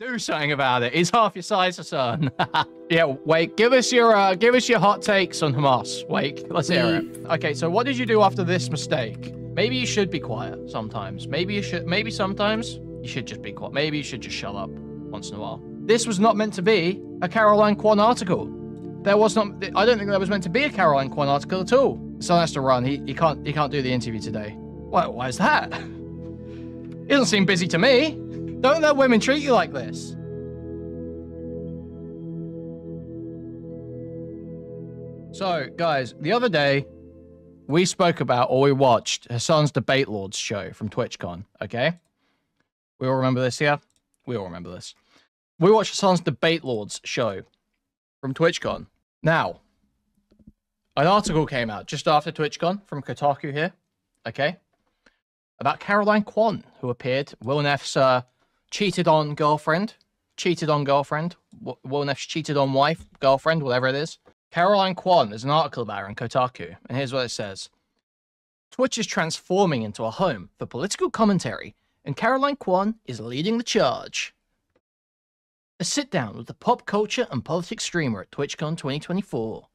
Do something about it. He's half your size, Hasan. Yeah, Wake, give us your hot takes on Hamas. Wake, let's hear it. Okay, so what did you do after this mistake? Maybe you should be quiet sometimes. Maybe sometimes you should just be quiet. Maybe you should just shut up once in a while. This was not meant to be a Caroline Kwan article. There was not. I don't think there was meant to be a Caroline Kwan article at all. Son has to run. He can't do the interview today. Why is that? He doesn't seem busy to me. Don't let women treat you like this. So, guys, the other day, we spoke about, or we watched, Hasan's Debate Lords show from TwitchCon, okay? We all remember this, yeah? We all remember this. We watched Hasan's Debate Lords show from TwitchCon. Now, an article came out just after TwitchCon from Kotaku here, okay? About Caroline Kwan, who appeared, Will Neff's cheated on girlfriend. Will Neff's cheated on wife, girlfriend, whatever it is. Caroline Kwan, there's an article about her on Kotaku, and here's what it says. Twitch is transforming into a home for political commentary, and Caroline Kwan is leading the charge. A sit-down with the pop culture and politics streamer at TwitchCon 2024.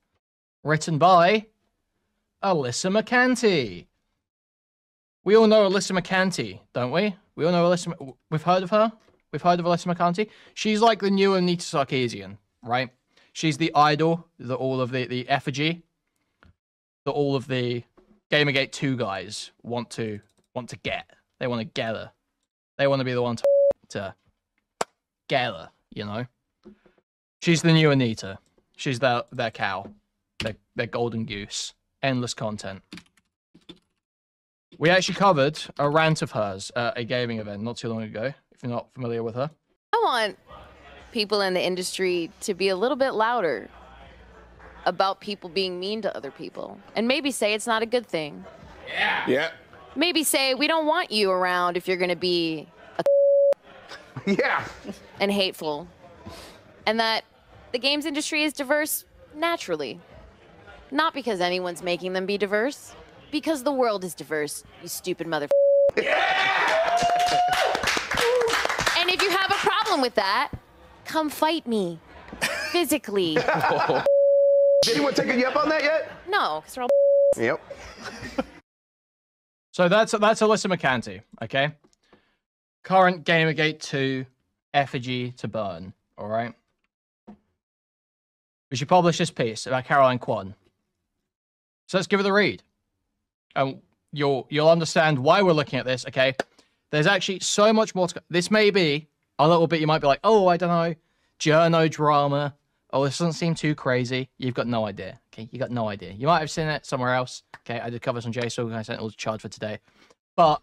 Written by Alyssa Mercante. We all know Alyssa Mercante, don't we? We all know Alyssa. We've heard of her. We've heard of Alyssa Mercante. She's like the new Anita Sarkeesian, right? She's the idol that all of the effigy that all of the Gamergate 2 guys want to get. They want to get her. They want to be the one to get her, you know? She's the new Anita. She's their cow. Their golden goose. Endless content. We actually covered a rant of hers at a gaming event not too long ago, if you're not familiar with her. I want people in the industry to be a little bit louder about people being mean to other people. And maybe say it's not a good thing. Yeah. Maybe say we don't want you around if you're going to be a yeah. and hateful. And that the games industry is diverse naturally. Not because anyone's making them be diverse. Because the world is diverse, you stupid mother. Yeah! And if you have a problem with that, come fight me. Physically. Has anyone taken you up on that yet? No, because they're all Yep. So that's Alyssa Mercante, okay? Current Gamergate 2 effigy to burn, all right? We should publish this piece about Caroline Kwan. So let's give it a read. And you'll understand why we're looking at this, okay? There's actually so much more to... This may be a little bit, you might be like, oh, I don't know, journo drama. Oh, this doesn't seem too crazy. You've got no idea, okay? You got no idea. You might have seen it somewhere else, okay? I did cover some JSOC and I sent all the charge for today. But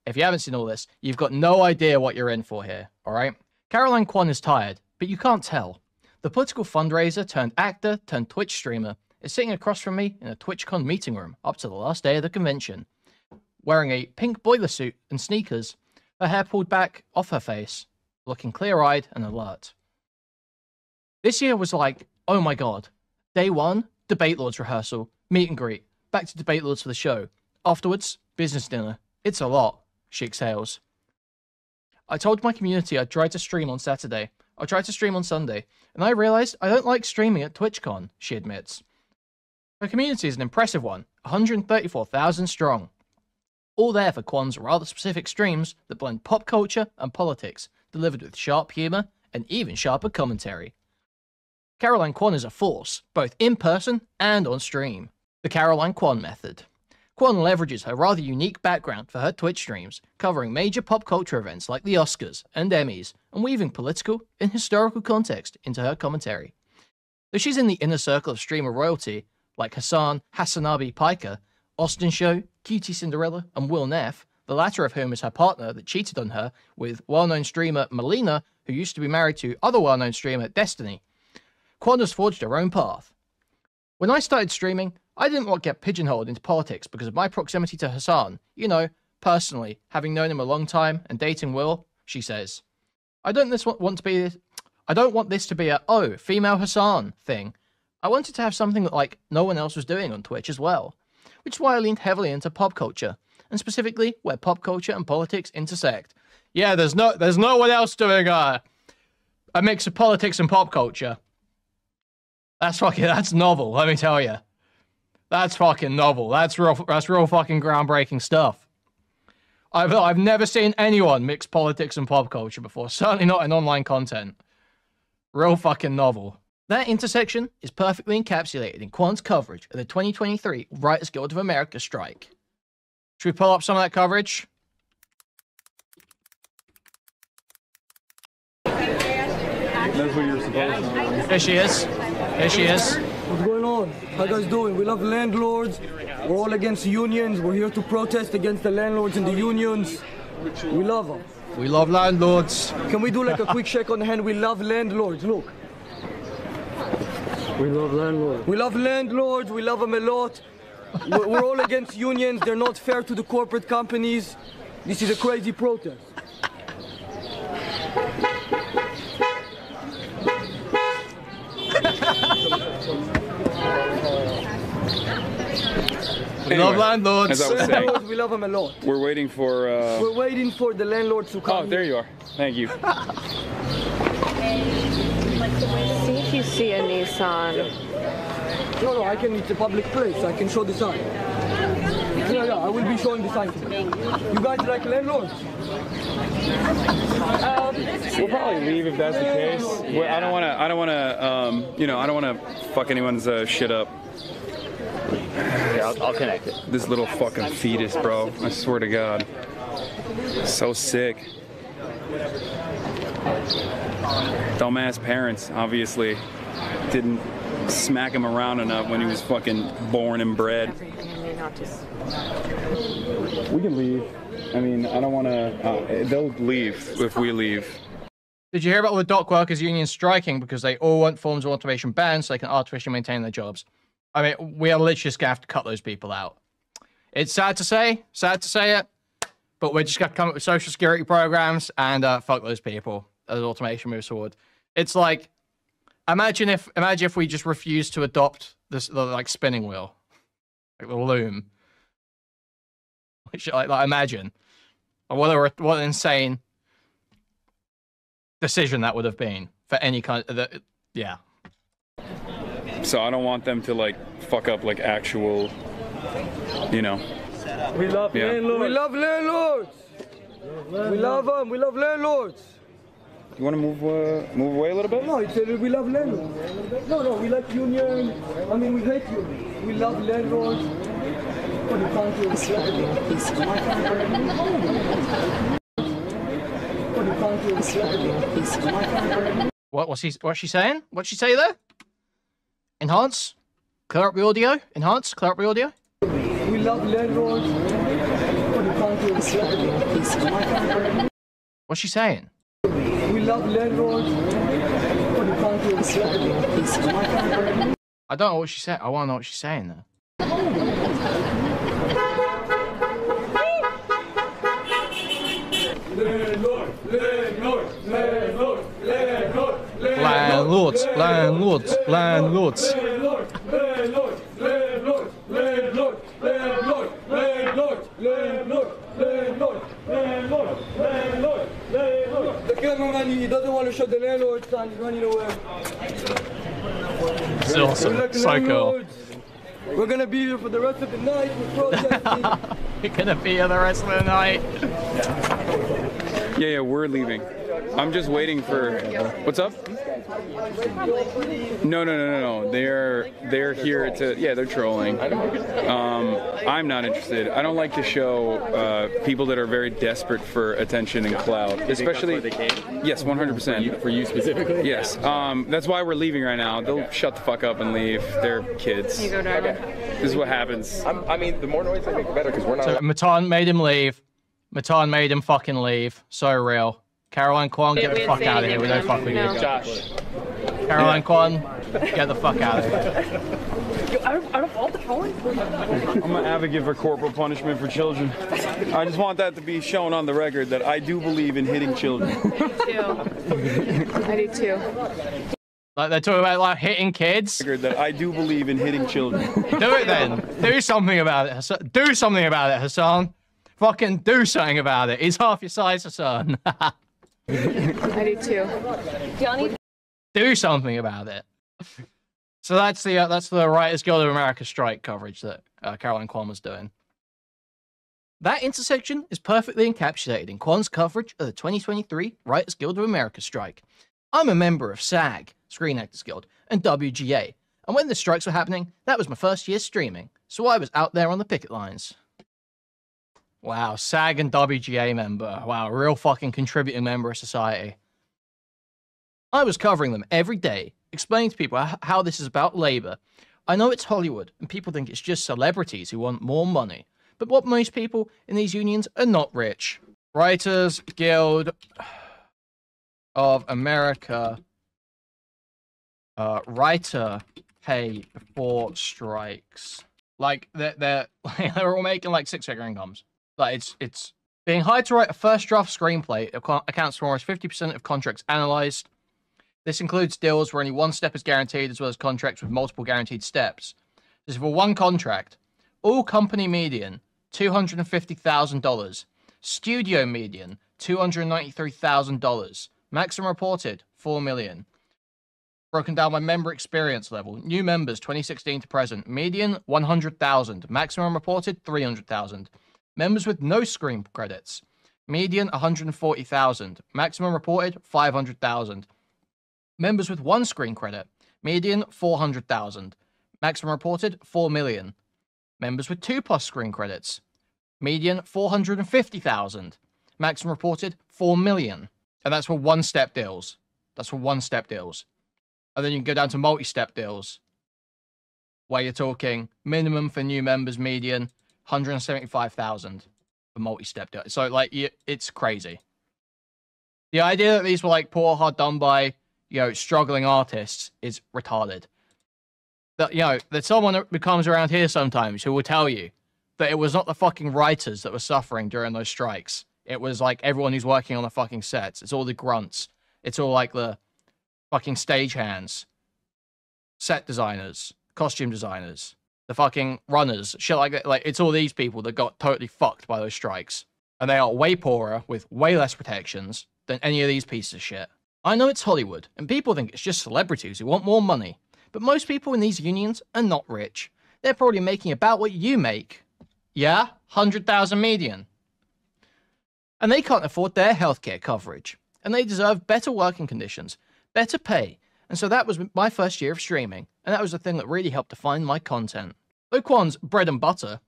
if you haven't seen all this, you've got no idea what you're in for here, all right? Caroline Kwan is tired, but you can't tell. The political fundraiser turned actor turned Twitch streamer is sitting across from me in a TwitchCon meeting room up to the last day of the convention. Wearing a pink boiler suit and sneakers, her hair pulled back off her face, looking clear-eyed and alert. This year was like, oh my god. Day 1, Debate Lords rehearsal, meet and greet, back to Debate Lords for the show. Afterwards, business dinner. It's a lot, she exhales. I told my community I'd try to stream on Saturday. I'll try to stream on Sunday, and I realized I don't like streaming at TwitchCon, she admits. Her community is an impressive one, 134,000 strong. All there for Kwan's rather specific streams that blend pop culture and politics, delivered with sharp humour and even sharper commentary. Caroline Kwan is a force, both in person and on stream. The Caroline Kwan method. Kwan leverages her rather unique background for her Twitch streams, covering major pop culture events like the Oscars and Emmys, and weaving political and historical context into her commentary. Though she's in the inner circle of streamer royalty, like Hasan Piker, Austin Show, Cutie Cinderella, and Will Neff, the latter of whom is her partner that cheated on her with well-known streamer Melina, who used to be married to other well-known streamer Destiny. Kwan has forged her own path. When I started streaming, I didn't want to get pigeonholed into politics because of my proximity to Hasan. You know, personally, having known him a long time and dating Will, she says. I don't want this to be a, oh, female Hasan thing. I wanted to have something that, like, no one else was doing on Twitch as well. Which is why I leaned heavily into pop culture, and specifically where pop culture and politics intersect. Yeah, there's no one else doing A mix of politics and pop culture. That's novel, let me tell you. That's fucking novel. That's real fucking groundbreaking stuff. I've never seen anyone mix politics and pop culture before. Certainly not in online content. Real fucking novel. That intersection is perfectly encapsulated in Kwan's coverage of the 2023 Writers Guild of America strike. Should we pull up some of that coverage? That's what you're supposed to do. Here she is. Here she is. What's going on? How you guys doing? We love landlords. We're all against unions. We're here to protest against the landlords and the unions. We love them. We love landlords. Can we do like a quick shake on the hand? We love landlords. Look. We love landlords. We love landlords. We love them a lot. We're all against unions. They're not fair to the corporate companies. This is a crazy protest. We love landlords. As I was saying, We love them a lot. we're waiting for. We're waiting for the landlords to come. Oh, there you are. Thank you. See if you see a Nissan. No, I can. It's a public place. I can show the sign. Yeah, I will be showing the sign today. You guys like landlords? We'll probably leave if that's the case. I don't want to fuck anyone's shit up. Yeah, I'll connect it. This little fucking fetus, bro. I swear to God. So sick. Dumbass parents, obviously, didn't smack him around enough when he was fucking born and bred. We can leave. I mean, I don't want to. They'll leave if we leave. Did you hear about all the dock workers unions striking because they all want forms of automation banned so they can artificially maintain their jobs? I mean, we are literally just gonna have to cut those people out. It's sad to say it, but we're just gonna come up with social security programs and fuck those people as automation moves forward. It's like, imagine if we just refused to adopt this like spinning wheel, like the loom. Like imagine, what an insane decision that would have been for any kind of yeah. So I don't want them to like fuck up like actual, you know. We love landlords. We love landlords. We love them. We love landlords. You want to move away a little bit? No, it's we love landlords. No, we like unions. I mean, we hate unions. We love landlords. What's she saying? What's she say there? Enhance? Clear up the audio? Enhance? Clear up the audio? We love landlords. What's she saying? We love landlords. I don't know what she said. I want to know what she's saying though. Landlords. The cameraman, he doesn't want to show the landlord sign. He's running away. It's awesome. So cool. We're gonna be here for the rest of the night. We're protesting. You're gonna be here the rest of the night. Yeah, we're leaving. I'm just waiting for. What's up? No. They're here to. Yeah, they're trolling. I'm not interested. I don't like to show people that are very desperate for attention and clout, especially. Yes, 100%. For you specifically? Yes. That's why we're leaving right now. They'll shut the fuck up and leave. They're kids. You go, darling. This is what happens. I mean, the more noise they make, the better, because we're not. So Matan made him leave. Matan made him fucking leave. So real. Caroline Kwan, get the fuck out of here. We don't fuck with you. Josh. Caroline Kwan, get the fuck out of here. Out of all the trolling? I'm an advocate for corporal punishment for children. I just want that to be shown on the record that I do believe in hitting children. I do too. Like they're talking about like hitting kids. That I do believe in hitting children. Do it then. Do something about it, Hasan. Do something about it, Hasan. Fucking do something about it. He's half your size, Hasan. I do too. Y'all need Do something about it. So that's the Writers Guild of America strike coverage that Caroline Kwan was doing. That intersection is perfectly encapsulated in Kwan's coverage of the 2023 Writers Guild of America strike. I'm a member of SAG, Screen Actors Guild, and WGA, and when the strikes were happening, that was my first year streaming, so I was out there on the picket lines. Wow, SAG and WGA member. Wow, real fucking contributing member of society. I was covering them every day, explaining to people how this is about labor. I know it's Hollywood, and people think it's just celebrities who want more money, but what most people in these unions are not rich. Writers Guild of America writer pay before strikes. Like they're all making like 6-figure incomes. Like it's being hired to write a first draft screenplay accounts for almost 50% of contracts analyzed. This includes deals where only one step is guaranteed, as well as contracts with multiple guaranteed steps. This is for one contract. All company median, $250,000. Studio median, $293,000. Maximum reported, $4 million. Broken down by member experience level. New members, 2016 to present. Median, 100,000. Maximum reported, 300,000. Members with no screen credits. Median, 140,000. Maximum reported, 500,000. Members with one screen credit. Median, 400,000. Maximum reported, 4 million. Members with 2+ screen credits. Median, 450,000. Maximum reported, 4 million. And that's for one-step deals. That's for one-step deals. And then you can go down to multi-step deals, where you're talking minimum for new members, median, 175,000 for multi-step deals. So, like, it's crazy. The idea that these were, like, poor, hard done by, struggling artists is retarded. That, that someone who comes around here sometimes who will tell you that it was not the fucking writers that were suffering during those strikes. It was, like, everyone who's working on the fucking sets. It's all the grunts. It's all, like, the fucking stagehands, set designers, costume designers, the fucking runners, shit like that. Like, it's all these people that got totally fucked by those strikes. And they are way poorer, with way less protections, than any of these pieces of shit. I know it's Hollywood, and people think it's just celebrities who want more money. But most people in these unions are not rich. They're probably making about what you make. Yeah? 100,000 median. And they can't afford their healthcare coverage. And they deserve better working conditions, better pay. And so that was my first year of streaming. And that was the thing that really helped define my content. Though Kwan's bread and butter,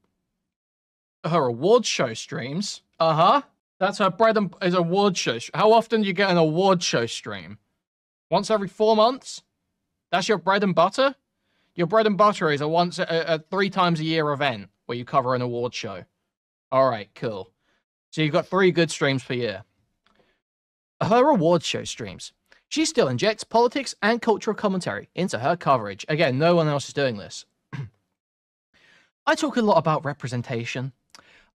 her awards show streams. That's her bread and is award show. How often do you get an award show stream? Once every 4 months? That's your bread and butter? Your bread and butter is a 3 times a year event where you cover an award show. All right, cool. So you've got 3 good streams per year. Her awards show streams. She still injects politics and cultural commentary into her coverage. Again, no one else is doing this. I talk a lot about representation.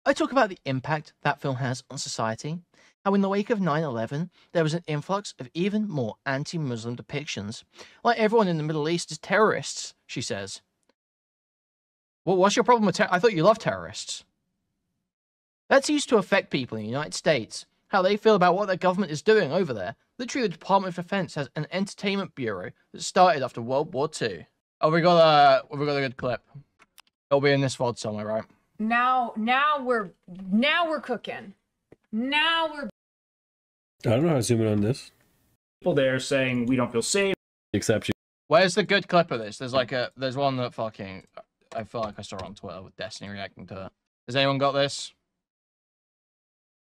I talk about the impact that film has on society. How in the wake of 9/11, there was an influx of even more anti-Muslim depictions. Like everyone in the Middle East is terrorists, she says. Well, what's your problem with I thought you loved terrorists. That's used to affect people in the United States. How they feel about what their government is doing over there. Literally, the Department of Defense has an entertainment bureau that started after World War II. Oh, we got a good clip. It'll be in this VOD somewhere, right? Now we're cooking. Now we're. I don't know how to zoom in on this. People there saying we don't feel safe. Except you. Where's the good clip of this? There's one that fucking I feel like I saw it on Twitter with Destiny reacting to it. Has anyone got this?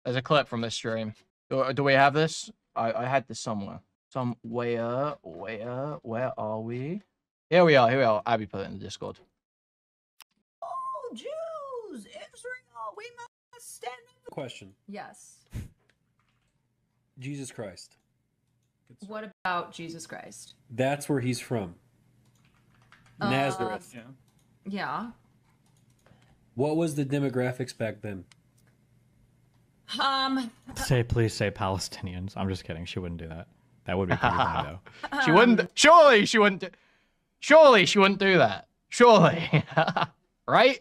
There's a clip from this stream. Do we have this? I had this somewhere. Where are we? Here we are. Abby put it in the Discord. Oh, Jews, Israel, we must stand up. Question. Yes. Jesus Christ. What about Jesus Christ? That's where he's from. Nazareth. Yeah. What was the demographics back then? Please say Palestinians. I'm just kidding. She wouldn't do that. That would be pretty funny though. She wouldn't. Surely she wouldn't do that. Surely, right?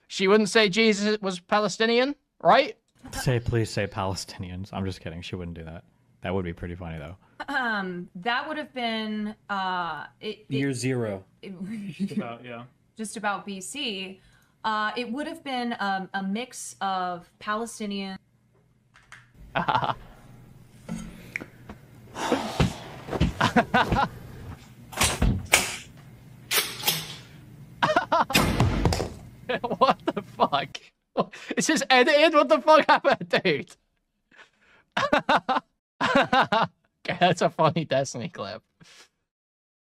She wouldn't say Jesus was Palestinian, right? Please say Palestinians. I'm just kidding. She wouldn't do that. That would be pretty funny though. That would have been Year zero. Just about, yeah. Just about BC. It would have been a mix of Palestinian. What the fuck? Is this edited? What the fuck happened, dude? Okay, that's a funny Destiny clip.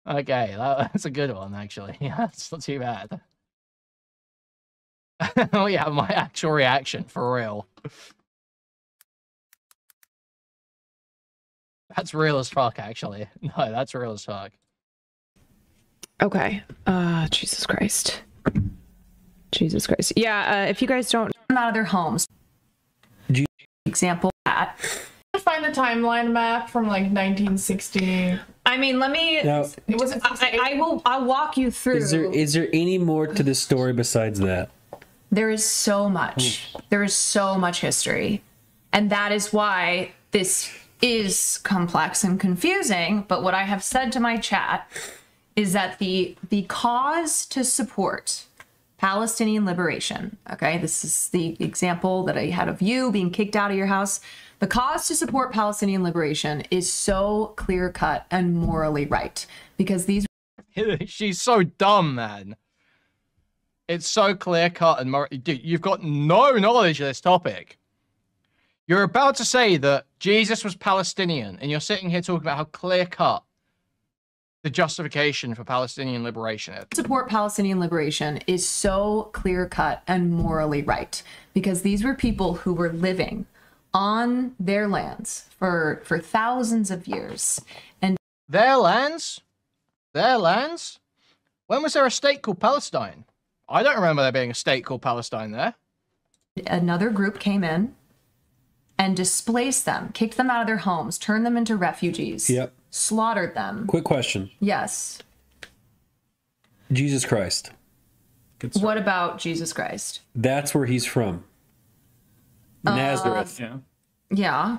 Okay, that's a good one, actually. Yeah, that's not too bad. Oh yeah, my actual reaction, for real. That's real as fuck, actually. No, that's real as fuck. Okay. Jesus Christ. Jesus Christ. Yeah, if you guys don't Come out of their homes. Example that. Find the timeline map from like 1960. I mean, let me. Now, It wasn't. I'll walk you through. is there any more to the story besides that? There is so much. There is so much history. And that is why this is complex and confusing. But what I have said to my chat is that the cause to support Palestinian liberation, okay, this is the example that I had of you being kicked out of your house. The cause to support Palestinian liberation is so clear-cut and morally right because these... She's so dumb, man. It's so clear-cut and dude, you've got no knowledge of this topic. You're about to say that Jesus was Palestinian, and you're sitting here talking about how clear-cut the justification for Palestinian liberation is. Support Palestinian liberation is so clear-cut and morally right because these were people who were living on their lands for thousands of years. And their lands? Their lands? When was there a state called Palestine? I don't remember there being a state called Palestine there. Another group came in and displaced them, kicked them out of their homes, turned them into refugees. Yep. Slaughtered them. Quick question. Yes. Jesus Christ. What about Jesus Christ? That's where he's from. Nazareth. Yeah. Yeah.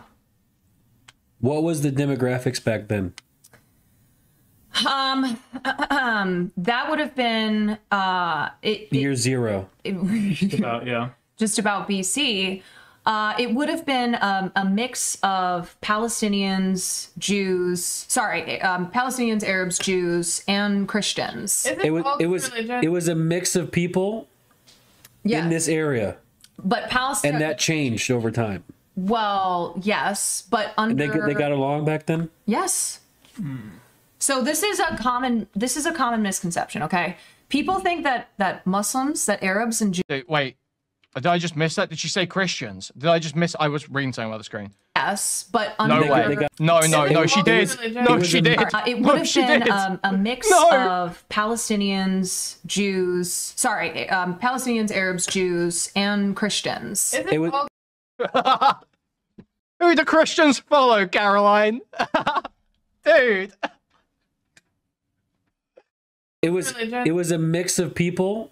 What was the demographics back then? That would have been Year zero. Just about, yeah. Just about BC. It would have been a mix of Palestinians, Jews, Palestinians, Arabs, Jews, and Christians. It was a mix of people in this area. But Palestine, and that changed over time. Well, yes, but under they got along back then? Yes. So this is a common misconception, okay? People think that Muslims, that Arabs and Jews... Wait, did I just miss that? Did she say Christians? Did I just miss... I was reading something on the screen. Yes, but under... No way. No, she did. No, she did. It would have been a mix of Palestinians, Jews... Palestinians, Arabs, Jews, and Christians. Who the Christians follow, Caroline? Dude. It was a mix of people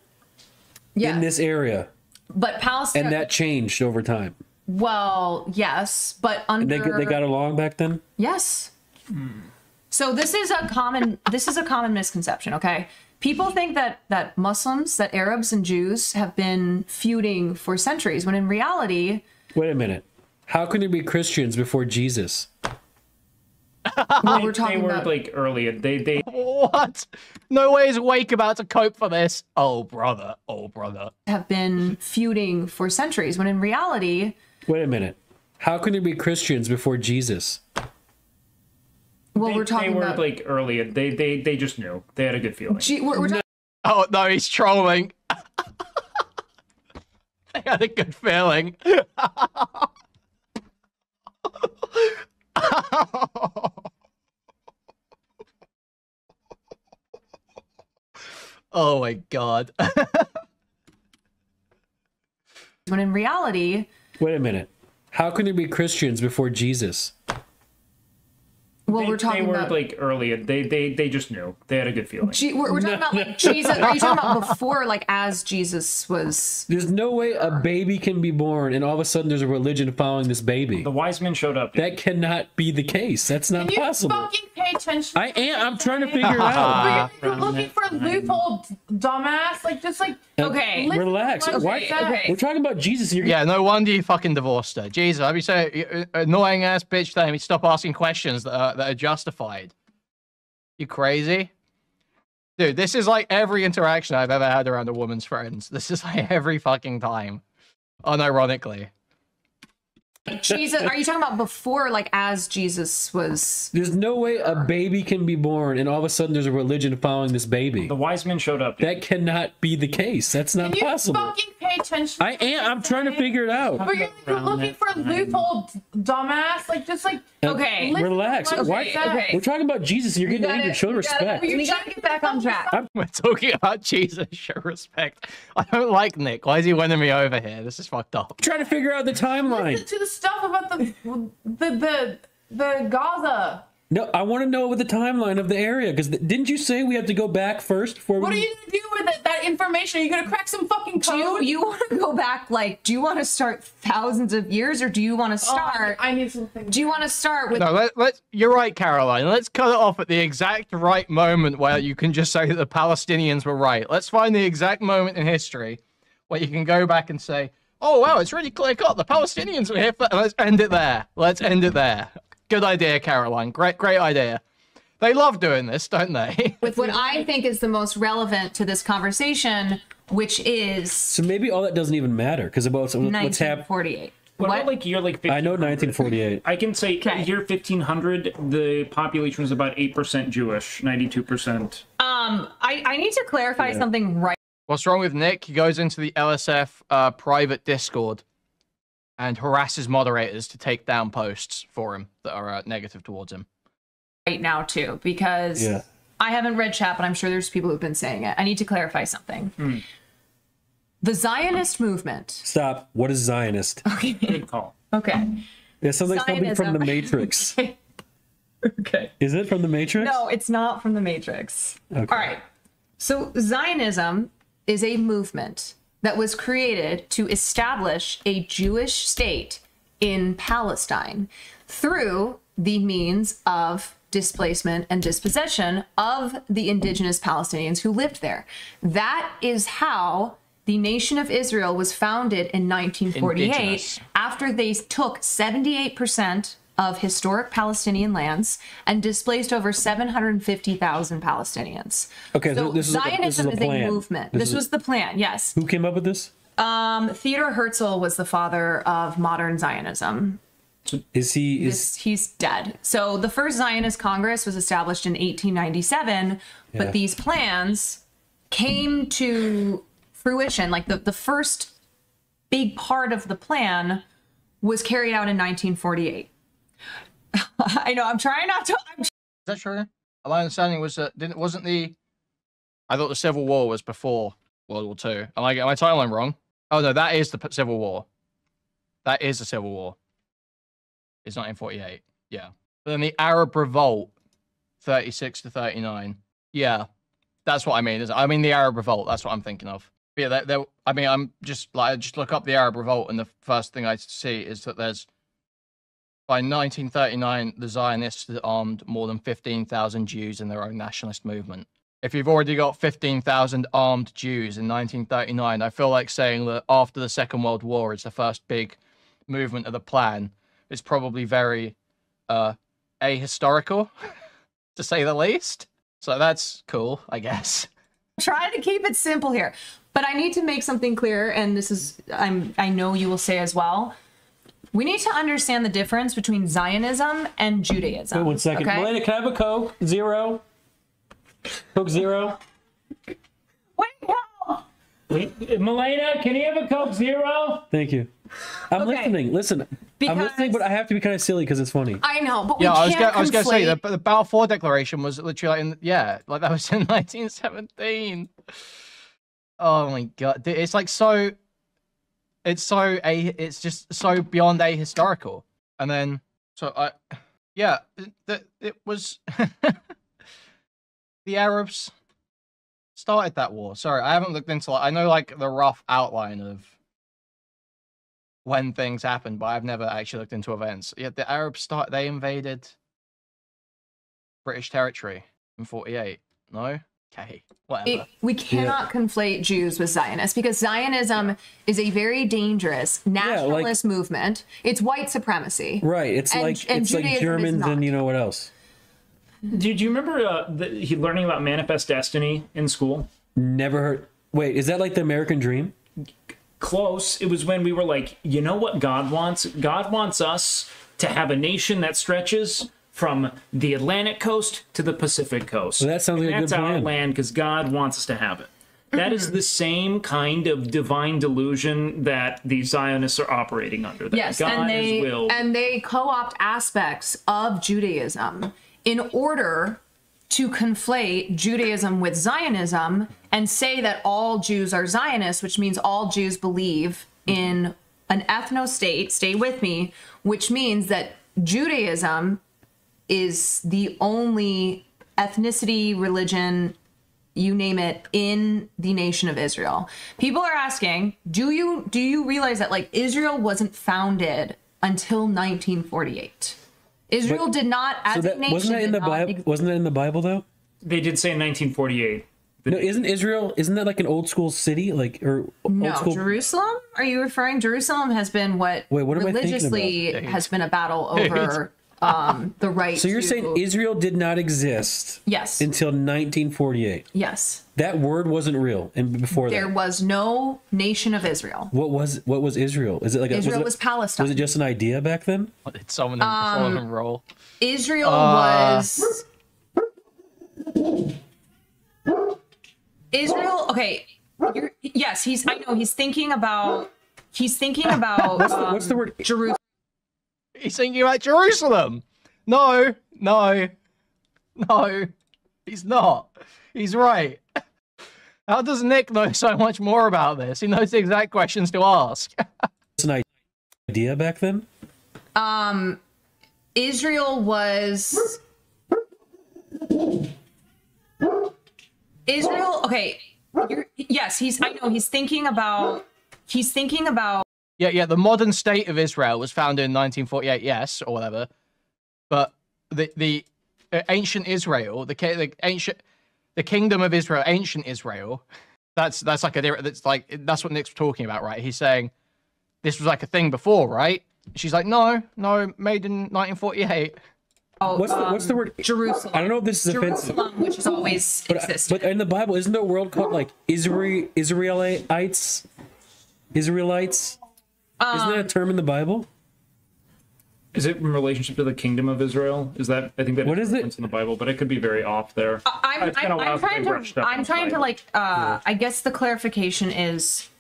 in this area. But Palestine... And that changed over time. Well, yes, but under... They got along back then? Yes. So this is a common misconception, okay? People think that Muslims, that Arabs and Jews have been feuding for centuries, when in reality... Wait a minute. How can there be Christians before Jesus? Well, we're talking about like early. They What? No way is Wake about to cope for this. Oh brother. Have been feuding for centuries, when in reality... Wait a minute. How can there be Christians before Jesus? Well, we're talking about like early. They just knew. They had a good feeling. Oh no, he's trolling. They had a good feeling. Oh my god. When in reality... Wait a minute. How can there be Christians before Jesus? Well, Well, we're talking they were about like early. They just knew. They had a good feeling. We're talking about like Jesus. Are you talking about before, like as Jesus was? There's no way a baby can be born and all of a sudden there's a religion following this baby. The wise men showed up. That cannot be the case. That's not possible. Fucking pay attention. I am. I'm trying to figure it out. You're looking for a loophole, dumbass. Like just like okay, relax. Why? Okay. We're talking about Jesus. Yeah, no wonder you fucking divorced her. Jesus, I'd be saying annoying ass bitch. Let me stop asking questions that are justified. You crazy? Dude, this is like every interaction I've ever had around a woman's friends. This is like every fucking time. Unironically. Jesus, are you talking about before, like as Jesus was? There's no way a baby can be born and all of a sudden there's a religion following this baby. The wise men showed up. That cannot be the case. That's not possible. Fucking pay attention. I am. I'm trying to figure it out. But you're looking for a loophole, dumbass. Like just like okay, relax. Why? Okay. We're talking about Jesus and you're getting angry. Show respect. We gotta get back on track. We're talking about Jesus. Show respect. I don't like Nick. Why is he winning me over here? This is fucked up. I'm trying to figure out the timeline. Listen to the stuff about the Gaza. No, I want to know what the timeline of the area, because didn't you say we have to go back first before we... What are you gonna do with that information? Are you gonna crack some fucking code? Do you want to go back, like, do you want to start thousands of years, or do you want to start... I need something. Do you want to start with... No, let's... You're right, Caroline. Let's cut it off at the exact right moment where you can just say that the Palestinians were right. Let's find the exact moment in history where you can go back and say, oh, wow, it's really clear cut. The Palestinians were here for... Let's end it there. Let's end it there. Good idea, Caroline. Great idea. They love doing this, don't they? With what I think is the most relevant to this conversation, which is... So maybe all that doesn't even matter, because about what's happening... 1948. What about like year like 1500? I know 1948. I can say year 1500, the population was about 8% Jewish, 92%. I need to clarify something right. What's wrong with Nick? He goes into the LSF private Discord and harasses moderators to take down posts for him that are negative towards him. Right now, too, because I haven't read chat, but I'm sure there's people who've been saying it. I need to clarify something. The Zionist movement. Stop. What is Zionist? Okay. Good call. Okay. It sounds like something from the Matrix. Okay. Is it from the Matrix? No, it's not from the Matrix. Okay. All right. So Zionism is a movement that was created to establish a Jewish state in Palestine through the means of displacement and dispossession of the indigenous Palestinians who lived there. That is how the nation of Israel was founded in 1948 after they took 78% of historic Palestinian lands and displaced over 750,000 Palestinians. Okay, so this Zionism is a plan. a movement. This was the plan, yes. Who came up with this? Theodor Herzl was the father of modern Zionism. Is he... He's dead. So the first Zionist Congress was established in 1897, but these plans came to fruition. Like the first big part of the plan was carried out in 1948. I know, I'm trying not to... Is that true? My understanding was that I thought the Civil War was before World War II. Am I getting my timeline wrong? Oh no, that is the Civil War. That is the Civil War. It's 1948. Yeah. But then the Arab Revolt, 36 to 39. Yeah, that's what I mean. I mean the Arab Revolt. That's what I'm thinking of. But yeah, I mean, I just look up the Arab Revolt, and the first thing I see is that there's, by 1939, the Zionists had armed more than 15,000 Jews in their own nationalist movement. If you've already got 15,000 armed Jews in 1939, I feel like saying that after the Second World War, it's the first big movement of the plan. It's probably very ahistorical, to say the least. So that's cool, I guess. Trying to keep it simple here, but I need to make something clear, and this is, I know you will say as well. We need to understand the difference between Zionism and Judaism. Wait 1 second. Okay? Melania, can I have a Coke? Zero. Coke Zero. Wait, Melania, can you have a Coke Zero? Thank you. I'm listening. Listen, I'm listening, but I have to be kind of silly because it's funny. I know, but yeah, we can't I was going to say the Balfour Declaration was literally like that was in 1917. Oh my god, it's like so. It's just so beyond ahistorical. And then Yeah, it was the Arabs started that war. Sorry, I haven't looked into I know like the rough outline of when things happened, but I've never actually looked into events. Yeah, the Arabs they invaded British territory in 48. No? Okay. Whatever. We cannot conflate Jews with Zionists because Zionism is a very dangerous nationalist movement. It's white supremacy. Right. It's like Germans and you know what else. Did you remember learning about Manifest Destiny in school? Never heard. Wait, is that like the American Dream? Close. It was when we were like, you know what God wants? God wants us to have a nation that stretches from the Atlantic coast to the Pacific coast. Well, that sounds like a good plan. That's our land because God wants us to have it. That is the same kind of divine delusion that the Zionists are operating under. That yes, God and they co-opt aspects of Judaism in order to conflate Judaism with Zionism and say that all Jews are Zionists, which means all Jews believe in an ethno-state, stay with me, which means that Judaism is the only ethnicity, religion, you name it, in the nation of Israel. People are asking, do you realize that like Israel wasn't founded until 1948? Israel did not, as a nation, wasn't that in the Bible? Wasn't that in the Bible though? They did say in 1948. No, isn't that like an old school city, like old school? Jerusalem? Are you referring? Jerusalem has been what religiously has been a battle over the right. So you're saying Israel did not exist? Yes. Until 1948. Yes. That word wasn't real, and before there was no nation of Israel. What was Israel? Is it like Israel was Palestine? Was it just an idea back then? What did someone in the role? Israel was. Israel. Okay. Yes, I know he's thinking about. He's thinking about. What's the word? Jerusalem. He's thinking about Jerusalem. No. He's not. He's right. How does Nick know so much more about this? He knows the exact questions to ask. It's an idea back then? Israel was... Israel... Okay. Yes, I know. He's thinking about... Yeah, the modern state of Israel was founded in 1948, yes, or whatever. But the ancient Israel, the kingdom of Israel, ancient Israel, that's like that's what Nick's talking about, right? He's saying this was like a thing before, right? She's like, no, made in 1948. What's the word? Jerusalem. I don't know if this is Jerusalem, offensive. which has always existed. But in the Bible, isn't there a world called like Israelites? Isn't that a term in the Bible? Is it in relationship to the kingdom of Israel? Is that, I think that what is it in the Bible, but it could be very off there. I'm trying to like I guess the clarification is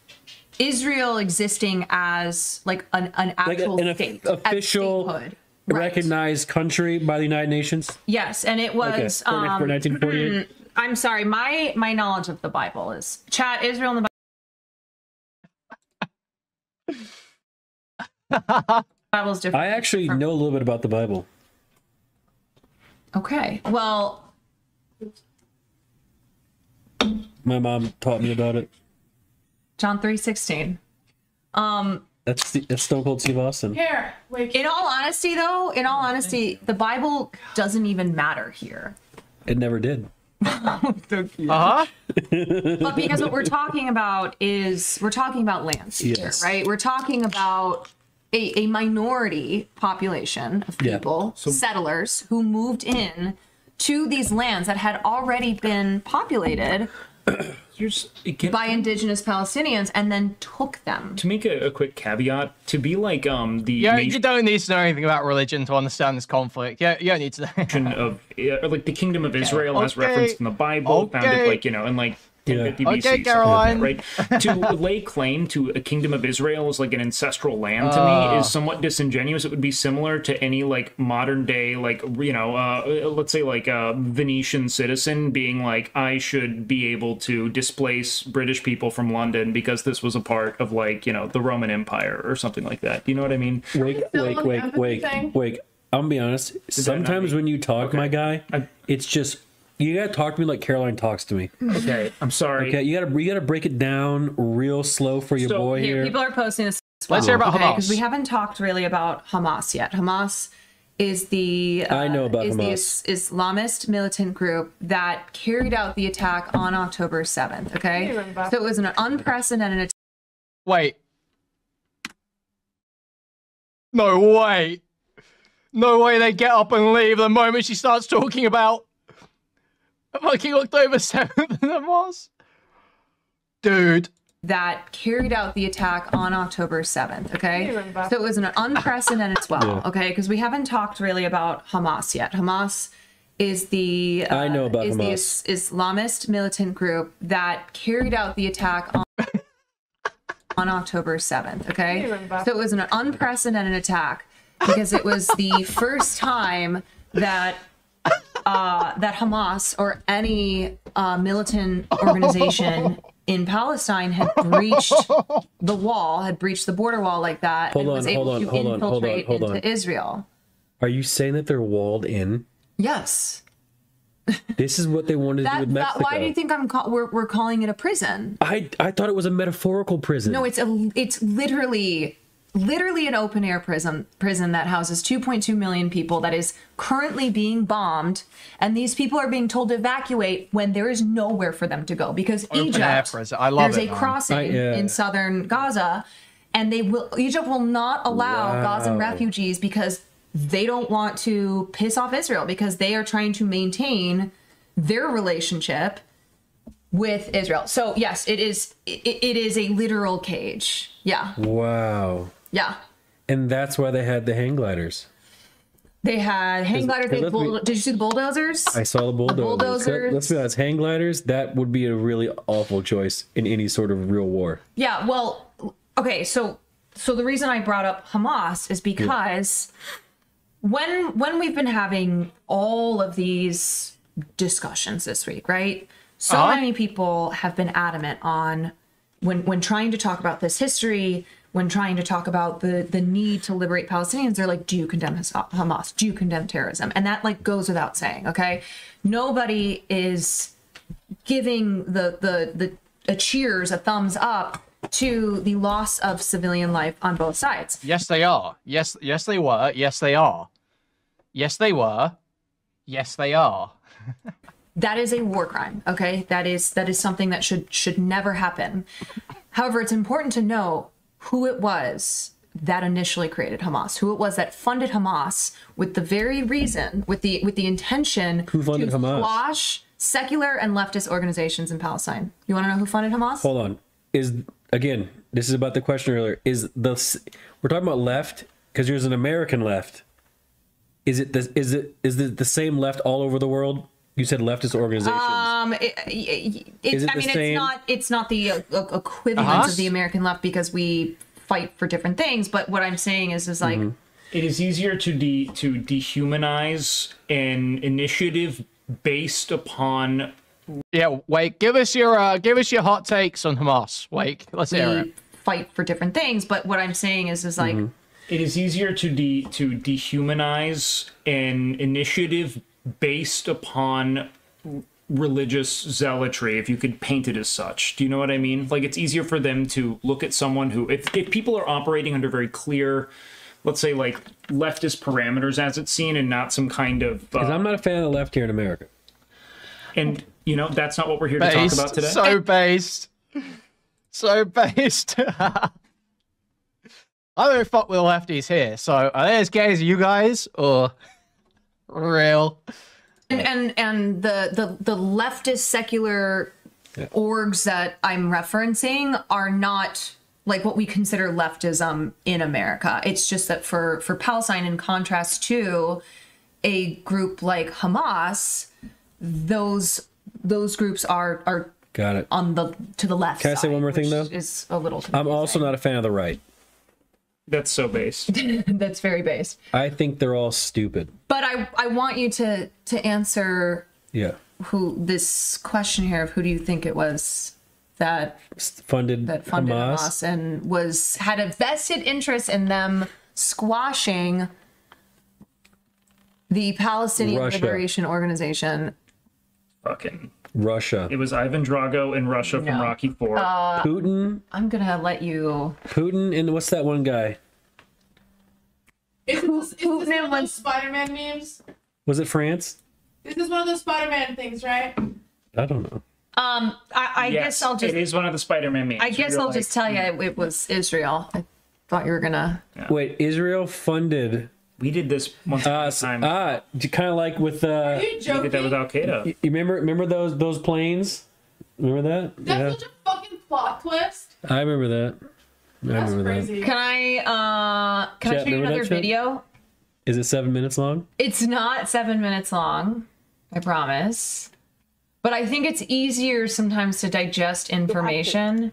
Israel existing as like an actual state, official recognized country by the United Nations. Yes, and it was for 1948. I'm sorry, my knowledge of the Bible is Israel in the Bible's different. I actually know a little bit about the Bible. Okay, well, my mom taught me about it. John 3:16. That's Stone Cold Steve Austin. Here, wait. In all honesty, the Bible doesn't even matter here. It never did. But because what we're talking about lands here, right? We're talking about a minority population of people, settlers, who moved in to these lands that had already been populated by indigenous Palestinians and then took them. To make a quick caveat, to be like you don't need to know anything about religion to understand this conflict. Yeah, you don't need to know. of like the kingdom of Israel as referenced in the Bible, founded like in like 1050 BC. Okay, Caroline. Like that, right? To lay claim to a kingdom of Israel as like an ancestral land to me is somewhat disingenuous. It would be similar to any like modern day, like, let's say like a Venetian citizen being like, I should be able to displace British people from London because this was a part of like, the Roman Empire or something like that. Do you know what I mean? Wait. I'm gonna be honest. Sometimes when you talk, my guy, it's just you gotta talk to me like Caroline talks to me. Okay, I'm sorry. Okay, you gotta break it down real slow for your boy here. People are posting this. Let's hear about Hamas, because we haven't talked really about Hamas yet. Hamas is the I know about is Hamas. the Islamist militant group that carried out the attack on October 7th. Okay, so it was an unprecedented attack. Wait. No way. No way they get up and leave the moment she starts talking about fucking October 7th and Hamas. Dude. That carried out the attack on October 7th. Okay, so it was an unprecedented as well. Okay, because we haven't talked really about Hamas yet. Hamas is the I know about is Hamas. the Islamist militant group that carried out the attack on October 7th. Okay, so it was an unprecedented attack because it was the first time that that Hamas or any militant organization in Palestine had breached the wall, had breached the border wall like that, and was able to infiltrate into Israel. Are you saying that they're walled in? Yes. This is what they wanted to do with Mexico. Why do you think we're calling it a prison? I thought it was a metaphorical prison. No, it's literally an open air prison that houses 2.2 million people that is currently being bombed, and these people are being told to evacuate when there is nowhere for them to go because Egypt, there's a crossing in southern Gaza, and Egypt will not allow Gazan refugees because they don't want to piss off Israel because they are trying to maintain their relationship with Israel. So yes, it is a literal cage. Yeah. Wow. Yeah. And that's why they had the hang gliders. They had hang gliders. Did you see the bulldozers? I saw the bulldozers. Let's be honest, hang gliders, that would be a really awful choice in any sort of real war. Yeah, well, okay, so the reason I brought up Hamas is because when we've been having all of these discussions this week, right? So many people have been adamant on when trying to talk about this history, when trying to talk about the need to liberate Palestinians, they're like, do you condemn Hamas? Do you condemn terrorism? And that like goes without saying, okay? Nobody is giving the cheers, a thumbs up to the loss of civilian life on both sides. Yes, they are. Yes, they were. Yes, they are. Yes, they were. Yes, they are. That is a war crime, okay? That is something that should never happen. However, it's important to know who it was that initially created Hamas, who it was that funded Hamas with the very reason, with the intention to squash secular and leftist organizations in Palestine. You want to know who funded Hamas? Hold on. Again, this is about the question earlier. We're talking about left because there's an American left. Is it the same left all over the world? You said leftist organizations. It's not the equivalent of the American left because we fight for different things. But what I'm saying is like it is easier to dehumanize an initiative based upon. Yeah, Wake, give us your hot takes on Hamas. Wake, let's hear it. Fight for different things, but what I'm saying is like it is easier to dehumanize an initiative based upon religious zealotry, if you could paint it as such. Do you know what I mean? Like, it's easier for them to look at someone who, if people are operating under very clear, let's say, like, leftist parameters as it's seen, and not some kind of... Because I'm not a fan of the left here in America. And, you know, that's not what we're here to talk about today. So based. So based. I don't fuck with the lefties here, so are they as gay as you guys, or... real? And the leftist secular orgs that I'm referencing are not like what we consider leftism in America. It's just that for Palestine, in contrast to a group like Hamas, those groups are got it to the left. Can I say one more thing though? Is a little confusing. I'm also not a fan of the right. That's so based. That's very based. I think they're all stupid. But I want you to answer who this question here of who do you think it was that funded Hamas and had a vested interest in them squashing The Palestinian Russia. Liberation Organization. Fucking Russia. It was Ivan Drago in Russia from Rocky IV. Putin. I'm gonna let you. Putin and what's that one guy? Is this one of those Spider-Man memes? Was it France? This is one of those Spider-Man things, right? I don't know. I Yes, guess I'll just. It is one of the Spider-Man memes. I guess You're I'll like- just tell you it was Israel. I thought you were gonna. Wait, Israel funded. We did this once upon a time. Kind of like with. You We did that with Al Qaeda. You remember those planes? Remember that? That's such a fucking plot twist. I remember that. That's crazy. Can I Chat, show you remember another that shit? video? Is it 7 minutes long? It's not 7 minutes long, I promise. But I think it's easier sometimes to digest information.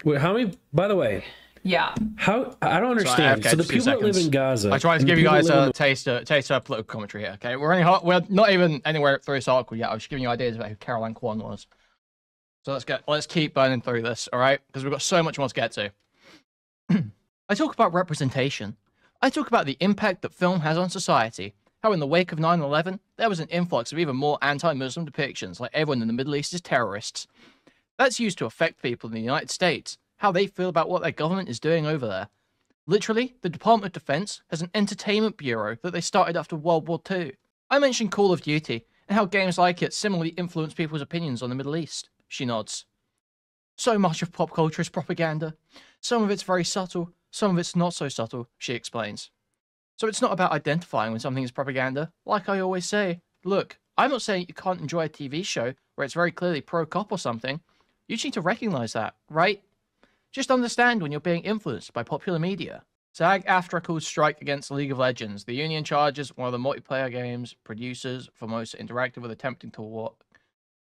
Wait, how many? By the way, Yeah. how I don't understand. So the people that live in Gaza. I tried to and the give you people guys that live in a taste of political commentary here. Okay, we're not even anywhere through this article yet. I was just giving you ideas about who Caroline Kwan was. So let's keep burning through this, all right? Because we've got so much more to get to. I talk about representation. I talk about the impact that film has on society. How in the wake of 9/11, there was an influx of even more anti-Muslim depictions, like everyone in the Middle East is terrorists. That's used to affect people in the United States, how they feel about what their government is doing over there. Literally, the Department of Defense has an entertainment bureau that they started after World War II. I mentioned Call of Duty, and how games like it similarly influence people's opinions on the Middle East. She nods. So much of pop culture is propaganda. Some of it's very subtle, some of it's not so subtle, she explains. So it's not about identifying when something is propaganda. Like I always say, look, I'm not saying you can't enjoy a TV show where it's very clearly pro-cop or something. You just need to recognize that, right? Just understand when you're being influenced by popular media. SAG-AFTRA calls strike against League of Legends. The union charges one of the multiplayer games producers Formosa Interactive with attempting to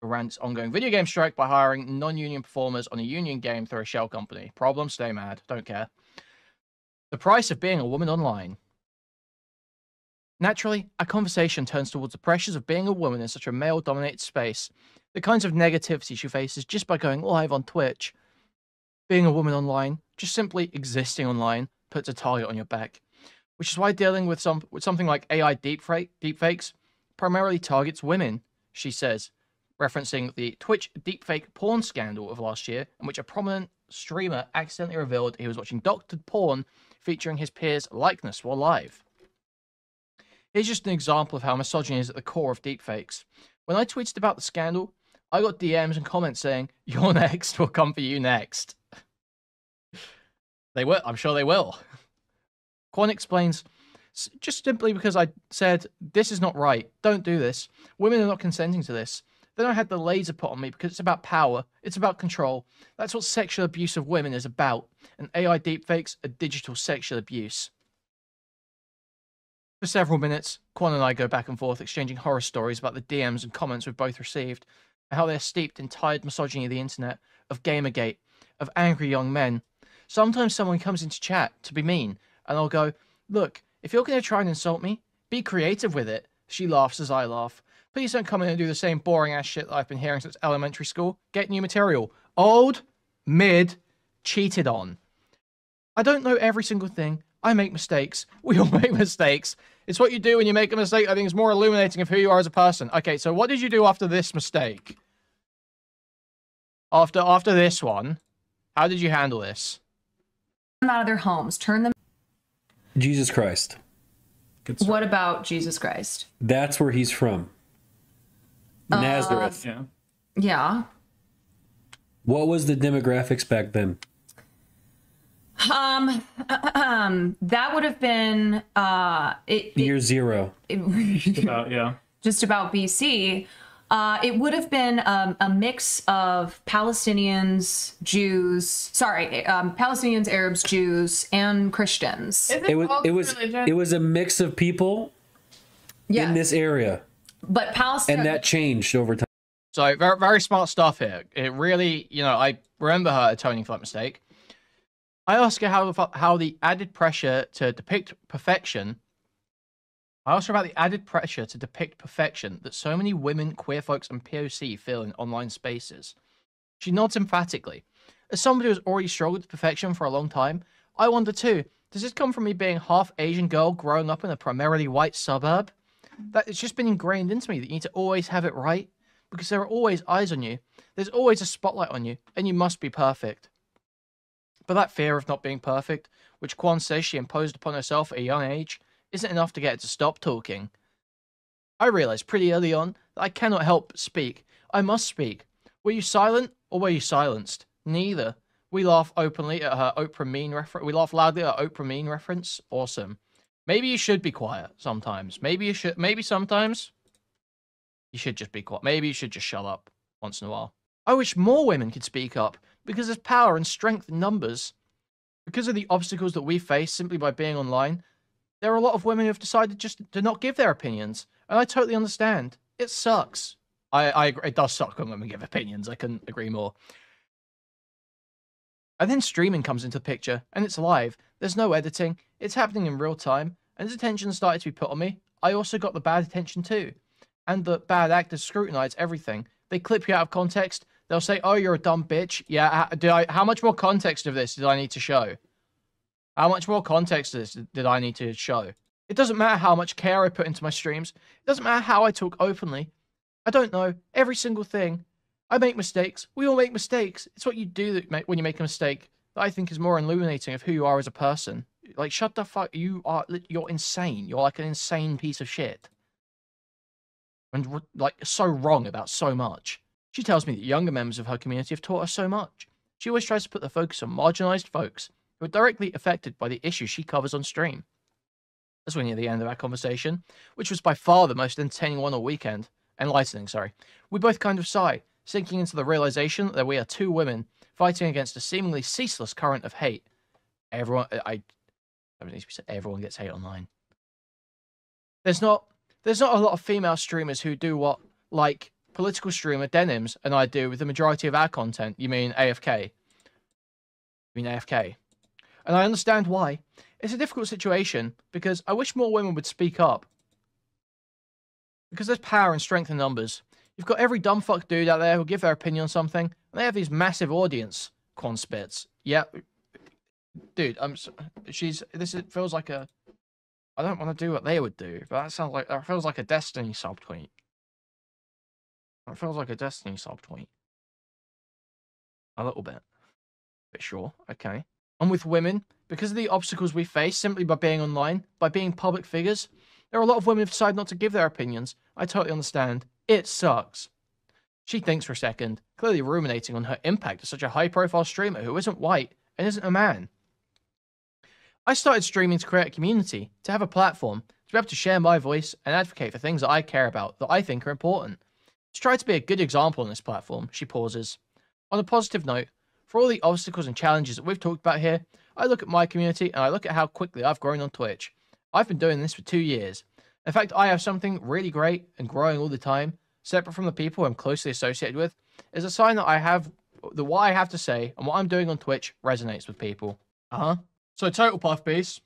around its ongoing video game strike by hiring non-union performers on a union game through a shell company. Problem, stay mad. Don't care. The price of being a woman online. Naturally, our conversation turns towards the pressures of being a woman in such a male-dominated space, the kinds of negativity she faces just by going live on Twitch. Being a woman online, just simply existing online, puts a target on your back, which is why dealing with something like AI deepfakes primarily targets women, she says, referencing the Twitch deepfake porn scandal of last year, in which a prominent streamer accidentally revealed he was watching doctored porn featuring his peer's likeness while live. Here's just an example of how misogyny is at the core of deepfakes. When I tweeted about the scandal, I got DMs and comments saying, "You're next, we'll come for you next." They will, I'm sure they will. Kwan explains, just simply because I said, this is not right, don't do this. Women are not consenting to this. Then I had the laser put on me because it's about power, it's about control. That's what sexual abuse of women is about. And AI deepfakes are digital sexual abuse. For several minutes, Kwan and I go back and forth exchanging horror stories about the DMs and comments we've both received, and how they're steeped in tired misogyny of the internet, of Gamergate, of angry young men. Sometimes someone comes into chat to be mean, and I'll go, look, if you're going to try and insult me, be creative with it. She laughs as I laugh. Please don't come in and do the same boring ass shit that I've been hearing since elementary school. Get new material. Old, mid, cheated on. I don't know every single thing. I make mistakes. We all make mistakes. It's what you do when you make a mistake I think is more illuminating of who you are as a person. Okay, so what did you do after this mistake? After this one, how did you handle this? Them out of their homes. Turn them. Jesus Christ. What about Jesus Christ? That's where he's from. Nazareth. Yeah. Yeah. What was the demographics back then? That would have been Year zero. Just about, yeah. Just about BC. It would have been a mix of Palestinians, Jews, Palestinians, Arabs, Jews, and Christians. It was a mix of people in this area. But Palestine, and that changed over time. So very, very smart stuff here. It really, I remember her atoning for that mistake. I ask her how the added pressure to depict perfection. I asked her about the added pressure to depict perfection that so many women, queer folks, and POC feel in online spaces. She nods emphatically. As somebody who has already struggled with perfection for a long time, I wonder too, does this come from me being half Asian girl growing up in a primarily white suburb? that it's just been ingrained into me that you need to always have it right because there are always eyes on you. There's always a spotlight on you, and you must be perfect. But that fear of not being perfect, which Kwan says she imposed upon herself at a young age, isn't enough to get her to stop talking. I realized pretty early on that I cannot help but speak. I must speak. Were you silent or were you silenced? Neither. We laugh openly at her Oprah Mean reference. We laugh loudly at her Oprah Mean reference. Awesome. Maybe you should be quiet sometimes. Maybe sometimes you should just be quiet. Maybe you should just shut up once in a while. I wish more women could speak up because there's power and strength in numbers. Because of the obstacles that we face simply by being online, there are a lot of women who have decided just to not give their opinions. And I totally understand. It sucks. I agree. It does suck when women give opinions. I couldn't agree more. And then streaming comes into the picture, and it's live. There's no editing. It's happening in real time. And as attention started to be put on me, I also got the bad attention too. And the bad actors scrutinize everything. They clip you out of context. They'll say, oh, you're a dumb bitch. Yeah, how much more context of this did I need to show? How much more context of this did I need to show? It doesn't matter how much care I put into my streams. It doesn't matter how I talk openly. I don't know every single thing. I make mistakes. We all make mistakes. It's what you do when you make a mistake that I think is more illuminating of who you are as a person. Like, shut the fuck. You're insane. You're like an insane piece of shit. And like so wrong about so much. She tells me that younger members of her community have taught her so much. She always tries to put the focus on marginalized folks who are directly affected by the issues she covers on stream. As we're near the end of our conversation, which was by far the most entertaining one all weekend, enlightening, sorry, we both kind of sigh, sinking into the realization that we are two women fighting against a seemingly ceaseless current of hate. Everyone gets hate online. There's not a lot of female streamers who do what, like, political streamer Denims and I do with the majority of our content. You mean AFK? And I understand why. It's a difficult situation because I wish more women would speak up. Because there's power and strength in numbers. You've got every dumb fuck dude out there who'll give their opinion on something, and they have these massive audience. Quan spits. Yeah, dude. It feels like a. I don't want to do what they would do, but that feels like a Destiny subtweet. It feels like a Destiny subtweet. A little bit. But sure, okay. And with women, because of the obstacles we face simply by being online, by being public figures, there are a lot of women who decide not to give their opinions. I totally understand. It sucks. She thinks for a second, clearly ruminating on her impact as such a high-profile streamer who isn't white and isn't a man. I started streaming to create a community, to have a platform, to be able to share my voice and advocate for things that I care about, that I think are important. To try to be a good example on this platform, she pauses. On a positive note, for all the obstacles and challenges that we've talked about here, I look at my community and I look at how quickly I've grown on Twitch. I've been doing this for 2 years. In fact, I have something really great and growing all the time, separate from the people I'm closely associated with, is a sign that what I have to say and what I'm doing on Twitch resonates with people. So total puff piece.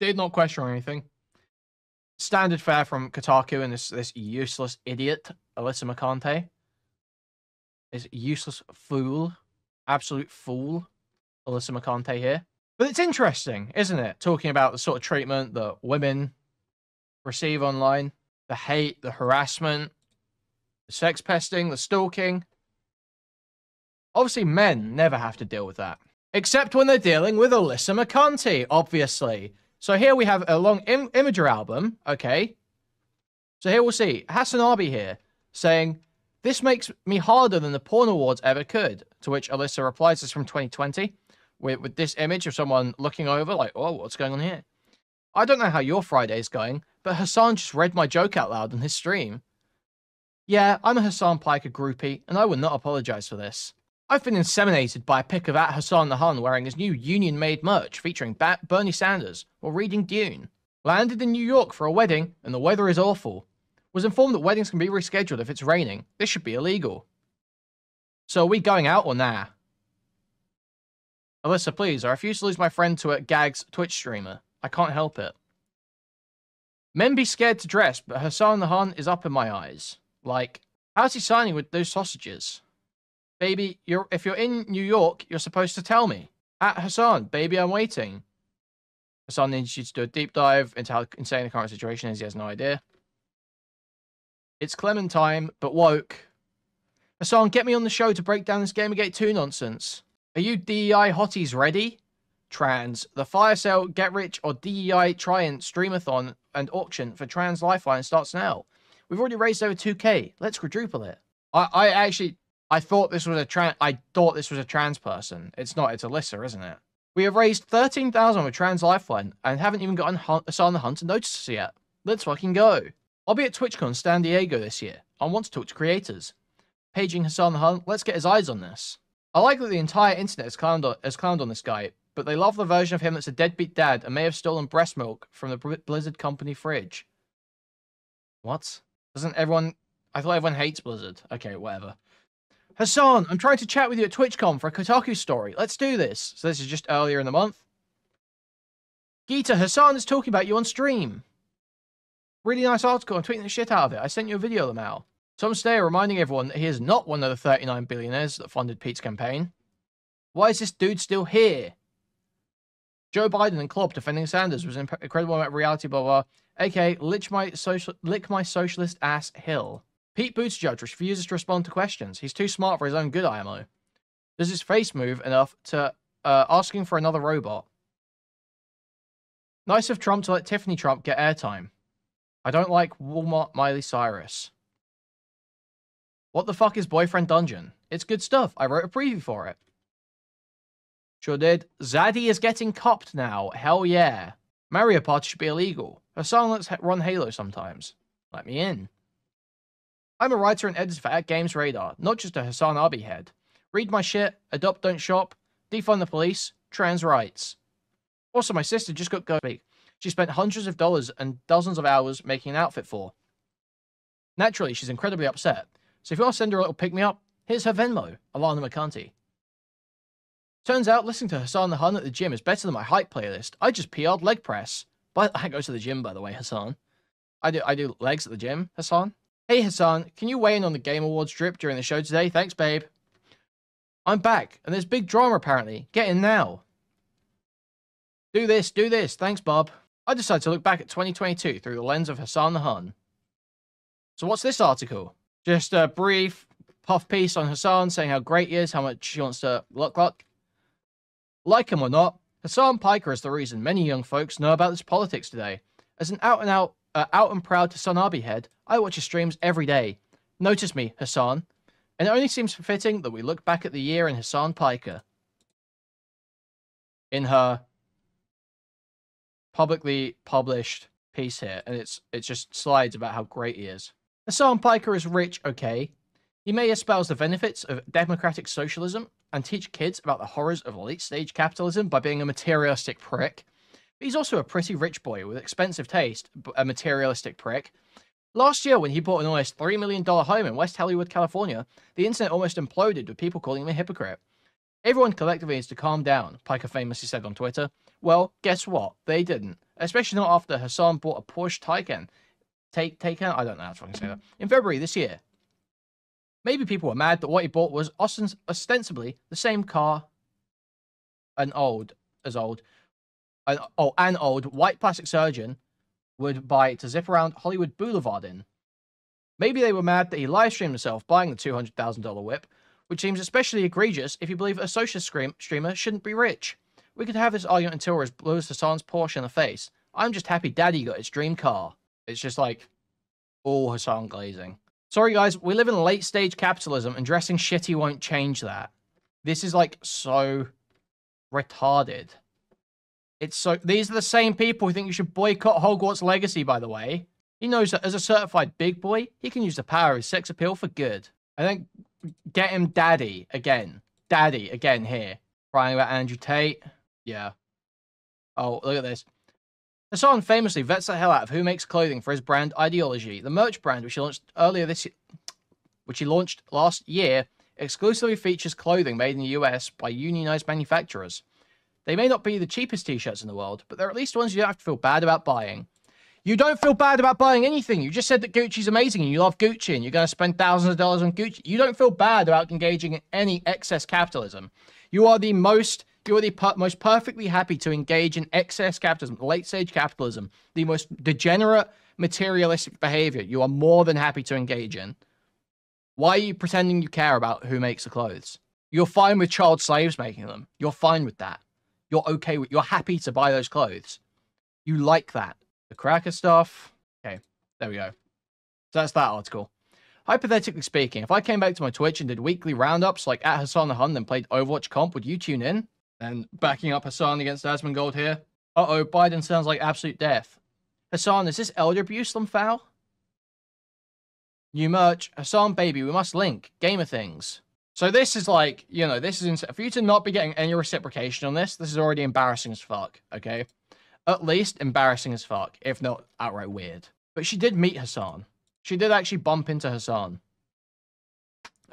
Did not question or anything. Standard fare from Kotaku and this useless idiot, Alyssa Mercante. This useless fool. Absolute fool. Alyssa Mercante here. But it's interesting, isn't it? Talking about the sort of treatment that women receive online. The hate, the harassment, the sex pesting, the stalking. Obviously, men never have to deal with that. Except when they're dealing with Alyssa Mercante, obviously. So here we have a long imager album, okay? So here we'll see Hasan Abi here saying, "This makes me harder than the porn awards ever could." To which Alyssa replies, this is from 2020, with this image of someone looking over like, oh, what's going on here? "I don't know how your Friday's going, but Hasan just read my joke out loud on his stream. Yeah, I'm a Hasan Piker groupie, and I will not apologize for this. I've been inseminated by a pic of @Hasan the Hun wearing his new union-made merch featuring Bernie Sanders while reading Dune. Landed in New York for a wedding, and the weather is awful. Was informed that weddings can be rescheduled if it's raining. This should be illegal. So are we going out or nah? Alyssa, please, I refuse to lose my friend to a Gags Twitch streamer. I can't help it. Men be scared to dress, but Hasan the Hun is up in my eyes. Like, how's he signing with those sausages? Baby, if you're in New York, you're supposed to tell me. @Hasan, baby, I'm waiting. Hasan needs you to do a deep dive into how insane the current situation is. He has no idea. It's Clementine, but woke. Hasan, get me on the show to break down this Gamergate 2 nonsense. Are you DEI hotties ready? Trans. The fire sale, get rich, or DEI try-in, streamathon, and auction for Trans Lifeline starts now. We've already raised over 2K. Let's quadruple it. I thought this was a trans person. It's not. It's Alyssa, isn't it? We have raised 13,000 with Trans Lifeline and haven't even gotten Hasan the Hunt to notice us yet. Let's fucking go. I'll be at Twitchcon San Diego this year. I want to talk to creators. Paging Hasan the Hunt, let's get his eyes on this. I like that the entire internet has clowned on this guy, but they love the version of him that's a deadbeat dad and may have stolen breast milk from the Blizzard company fridge. What? Doesn't everyone... I thought everyone hates Blizzard. Okay, whatever. Hasan, I'm trying to chat with you at TwitchCon for a Kotaku story. Let's do this. So this is just earlier in the month. Geeta, Hasan is talking about you on stream. Really nice article. I'm tweeting the shit out of it. I sent you a video of the mail. Tom Steyer reminding everyone that he is not one of the 39 billionaires that funded Pete's campaign. Why is this dude still here? Joe Biden and Klopp defending Sanders was incredible about reality, blah, blah. AK, lick my socialist ass hill. Pete Buttigieg refuses to respond to questions. He's too smart for his own good, IMO. Does his face move enough to asking for another robot? Nice of Trump to let Tiffany Trump get airtime. I don't like Walmart Miley Cyrus. What the fuck is Boyfriend Dungeon? It's good stuff. I wrote a preview for it. Sure did. Zaddy is getting copped now. Hell yeah. Mario Party should be illegal. Hasan, let's run Halo sometimes. Let me in. I'm a writer and editor for Games Radar, not just a Hasan Arby head. Read my shit, adopt, don't shop, defund the police, trans rights. Also, my sister just got go big. She spent hundreds of dollars and dozens of hours making an outfit for. Naturally, she's incredibly upset. So if you want to send her a little pick-me-up, here's her Venmo, Alyssa Mercante. Turns out listening to Hasan the Hun at the gym is better than my hype playlist. I just PR'd leg press. But I go to the gym, by the way, Hasan. I do legs at the gym, Hasan. Hey, Hasan, can you weigh in on the Game Awards drip during the show today? Thanks, babe. I'm back, and there's big drama, apparently. Get in now. Do this. Thanks, Bob. I decided to look back at 2022 through the lens of Hasan the Hun. So what's this article? Just a brief puff piece on Hasan saying how great he is, how much he wants to look like. Like him or not, Hasan Piker is the reason many young folks know about this politics today. As an out and proud Hasan Arby head, I watch his streams every day. Notice me, Hasan. And it only seems fitting that we look back at the year in Hasan Piker. In her publicly published piece here, and it's just slides about how great he is. Hasan Piker is rich, okay. He may espouse the benefits of democratic socialism and teach kids about the horrors of late-stage capitalism by being a materialistic prick. But he's also a pretty rich boy with expensive taste, a materialistic prick. Last year, when he bought an almost $3 million home in West Hollywood, California, the internet almost imploded with people calling him a hypocrite. Everyone collectively needs to calm down, Piker famously said on Twitter. Well, guess what? They didn't. Especially not after Hasan bought a Porsche Taycan. Taycan? I don't know how to fucking say that. In February this year. Maybe people were mad that what he bought was ostensibly the same car an old white plastic surgeon would buy to zip around Hollywood Boulevard in. Maybe they were mad that he live-streamed himself buying the $200,000 whip, which seems especially egregious if you believe a socialist streamer shouldn't be rich. We could have this argument until we're as blue as Hasan's Porsche in the face. I'm just happy Daddy got his dream car. It's just like all Hasan glazing. Sorry guys, we live in late-stage capitalism and dressing shitty won't change that. This is like so retarded. It's so... These are the same people who think you should boycott Hogwarts Legacy, by the way. He knows that as a certified big boy, he can use the power of his sex appeal for good. I think get him Daddy again. Daddy again here. Crying about Andrew Tate. Yeah. Oh, look at this. Hasan famously vets the hell out of who makes clothing for his brand ideology. The merch brand, which he launched last year, exclusively features clothing made in the US by unionized manufacturers. They may not be the cheapest t-shirts in the world, but they're at least ones you don't have to feel bad about buying. You don't feel bad about buying anything. You just said that Gucci's amazing and you love Gucci and you're going to spend thousands of dollars on Gucci. You don't feel bad about engaging in any excess capitalism. You are the most You are the most perfectly happy to engage in excess capitalism, late-stage capitalism, the most degenerate, materialistic behavior you are more than happy to engage in. Why are you pretending you care about who makes the clothes? You're fine with child slaves making them. You're fine with that. You're okay with, you're happy to buy those clothes. You like that. The cracker stuff. Okay, there we go. So that's that article. Hypothetically speaking, if I came back to my Twitch and did weekly roundups like at Hasan the Hun and played Overwatch comp, would you tune in? And backing up Hasan against Asmongold here. Uh-oh, Biden sounds like absolute death. Hasan, is this elder abuse, Foul? New merch. Hasan, baby, we must link. Gamer things. So this is like, you know, this is... For you to not be getting any reciprocation on this, this is already embarrassing as fuck, okay? At least embarrassing as fuck, if not outright weird. But she did meet Hasan. She did actually bump into Hasan.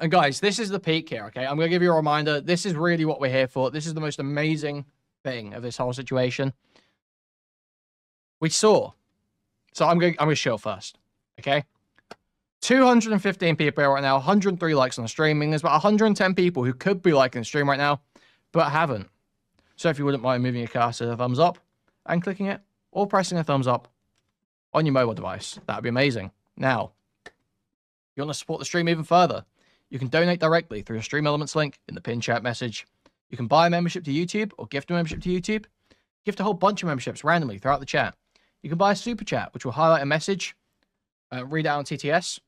And guys, this is the peak here, okay? I'm going to give you a reminder. This is really what we're here for. This is the most amazing thing of this whole situation. We saw. So I'm going to show first, okay? 215 people right now, 103 likes on the stream. I mean, there's about 110 people who could be liking the stream right now, but haven't. So if you wouldn't mind moving your cursor to the thumbs up and clicking it, or pressing a thumbs up on your mobile device, that'd be amazing. Now, if you want to support the stream even further, you can donate directly through the Stream Elements link in the pinned chat message. You can buy a membership to YouTube or gift a membership to YouTube. Gift a whole bunch of memberships randomly throughout the chat. You can buy a super chat, which will highlight a message, read out on TTS.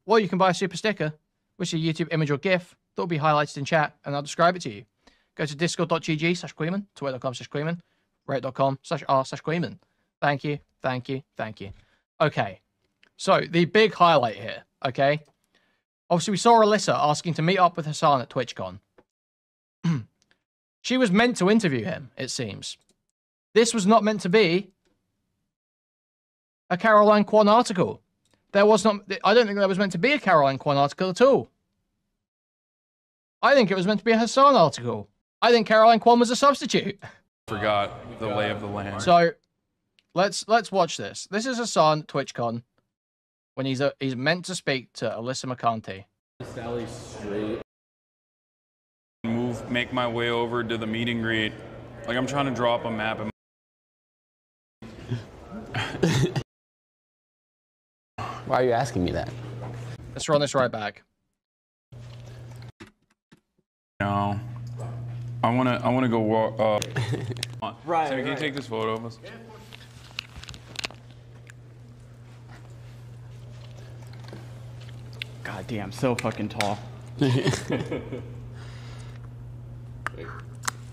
Or you can buy a super sticker, which is a YouTube image or GIF that will be highlighted in chat, and I'll describe it to you. Go to discord.gg/Kuihman, twitter.com/Kuihman, reddit.com/r/Kuihman. Thank you, thank you, thank you. Okay, so the big highlight here, okay? Obviously, we saw Alyssa asking to meet up with Hasan at TwitchCon. She was meant to interview him, it seems. This was not meant to be a Caroline Kwan article. There was not... I don't think there was meant to be a Caroline Kwan article at all. I think it was meant to be a Hasan article. I think Caroline Kwan was a substitute. Forgot the lay of the land. So, let's watch this. This is Hasan at TwitchCon when he's meant to speak to Alyssa Mercante. Sally straight. Make my way over to the meet and greet. Like I'm trying to draw up a map. Why are you asking me that? Let's run this right back. No, I wanna go walk. Right. Sammy, can you take this photo of us? God damn, so fucking tall.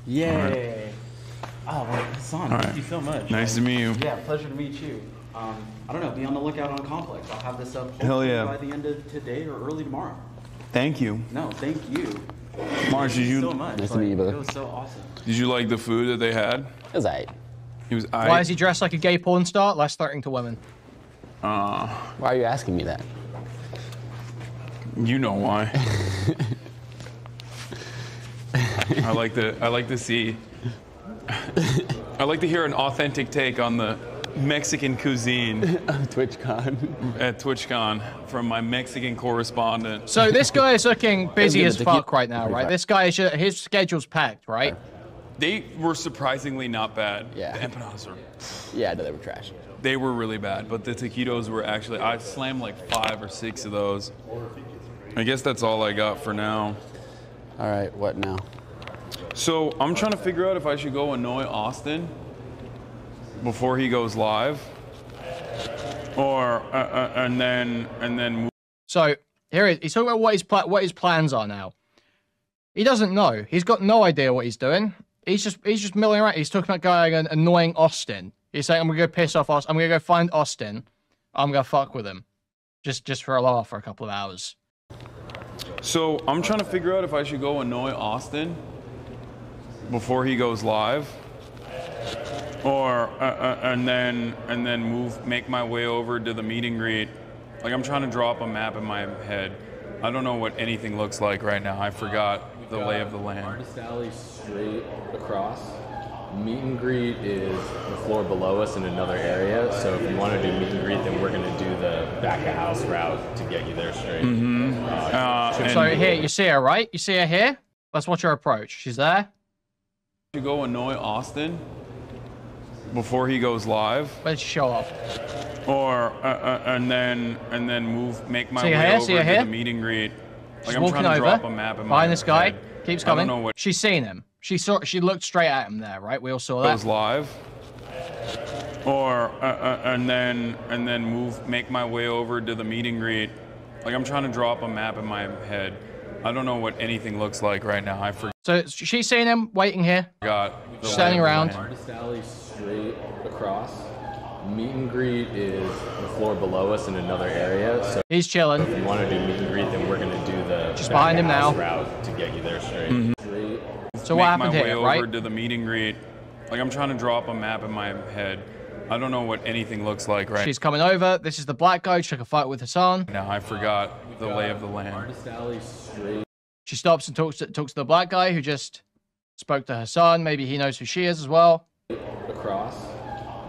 Yay! Oh, well, Hasan, thank you so much. Nice to meet you. Yeah, pleasure to meet you. I don't know, be on the lookout on Complex. I'll have this up Hell hopefully yeah. by the end of today or early tomorrow. Thank you. No, thank you. Marsh, did you? So much. Nice to meet you, brother. It was so awesome. Did you like the food that they had? It was aight. He was. Why is he dressed like a gay porn star? Less threatening to women. Why are you asking me that? You know why. I like to see. I like to hear an authentic take on the Mexican cuisine. TwitchCon. At TwitchCon from my Mexican correspondent. So this guy is looking busy as fuck right now, right? This guy is his schedule's packed, right? They were surprisingly not bad. Yeah. The empanadas were. Yeah, no, they were trash. They were really bad, but the taquitos were actually. I slammed like 5 or 6 of those. I guess that's all I got for now. All right, what now? So I'm trying to figure out if I should go annoy Austin before he goes live, or and then. So here he's talking about what his plans are now. He doesn't know. He's got no idea what he's doing. He's just milling around. He's talking about going and annoying Austin. He's saying, I'm gonna go piss off Austin. I'm gonna go find Austin. I'm gonna fuck with him, just for a laugh for a couple of hours. So I'm trying to figure out if I should go annoy Austin before he goes live, or and then make my way over to the meet and greet. Like I'm trying to draw up a map in my head. I don't know what anything looks like right now. I forgot the lay of the land. Artist Alley straight across. Meet and greet is the floor below us in another area. So if you want to do meet and greet, then we're going to do the back of house route to get you there straight. So here, you see her, right? You see her here? Let's watch her approach. She's there. You go annoy Austin before he goes live. Let's show off. Or and then make my way over to the meet and greet. She's I'm walking trying to over drop a map in behind my this guy. head. Keeps I don't coming. know what She's seen him. She looked straight at him there, right? We all saw that. goes live. Or and then make my way over to the meet and greet. Like I'm trying to drop a map in my head. I don't know what anything looks like right now. I forgot. So she's seen him waiting here. Standing around. Artist alley straight across. Meet and greet is the floor below us in another area. So he's chilling. If you want to do meet and greet, then we're gonna do the just behind him now route to get you there straight. So what happened here, right? right? To the meet and greet. Like I'm trying to drop a map in my head. I don't know what anything looks like right. She's coming over. This is the black guy. She took a fight with Hasan. Now I forgot the lay of the land. Artist alley straight. She stops and talks to the black guy who just spoke to Hasan. Maybe he knows who she is as well. Across.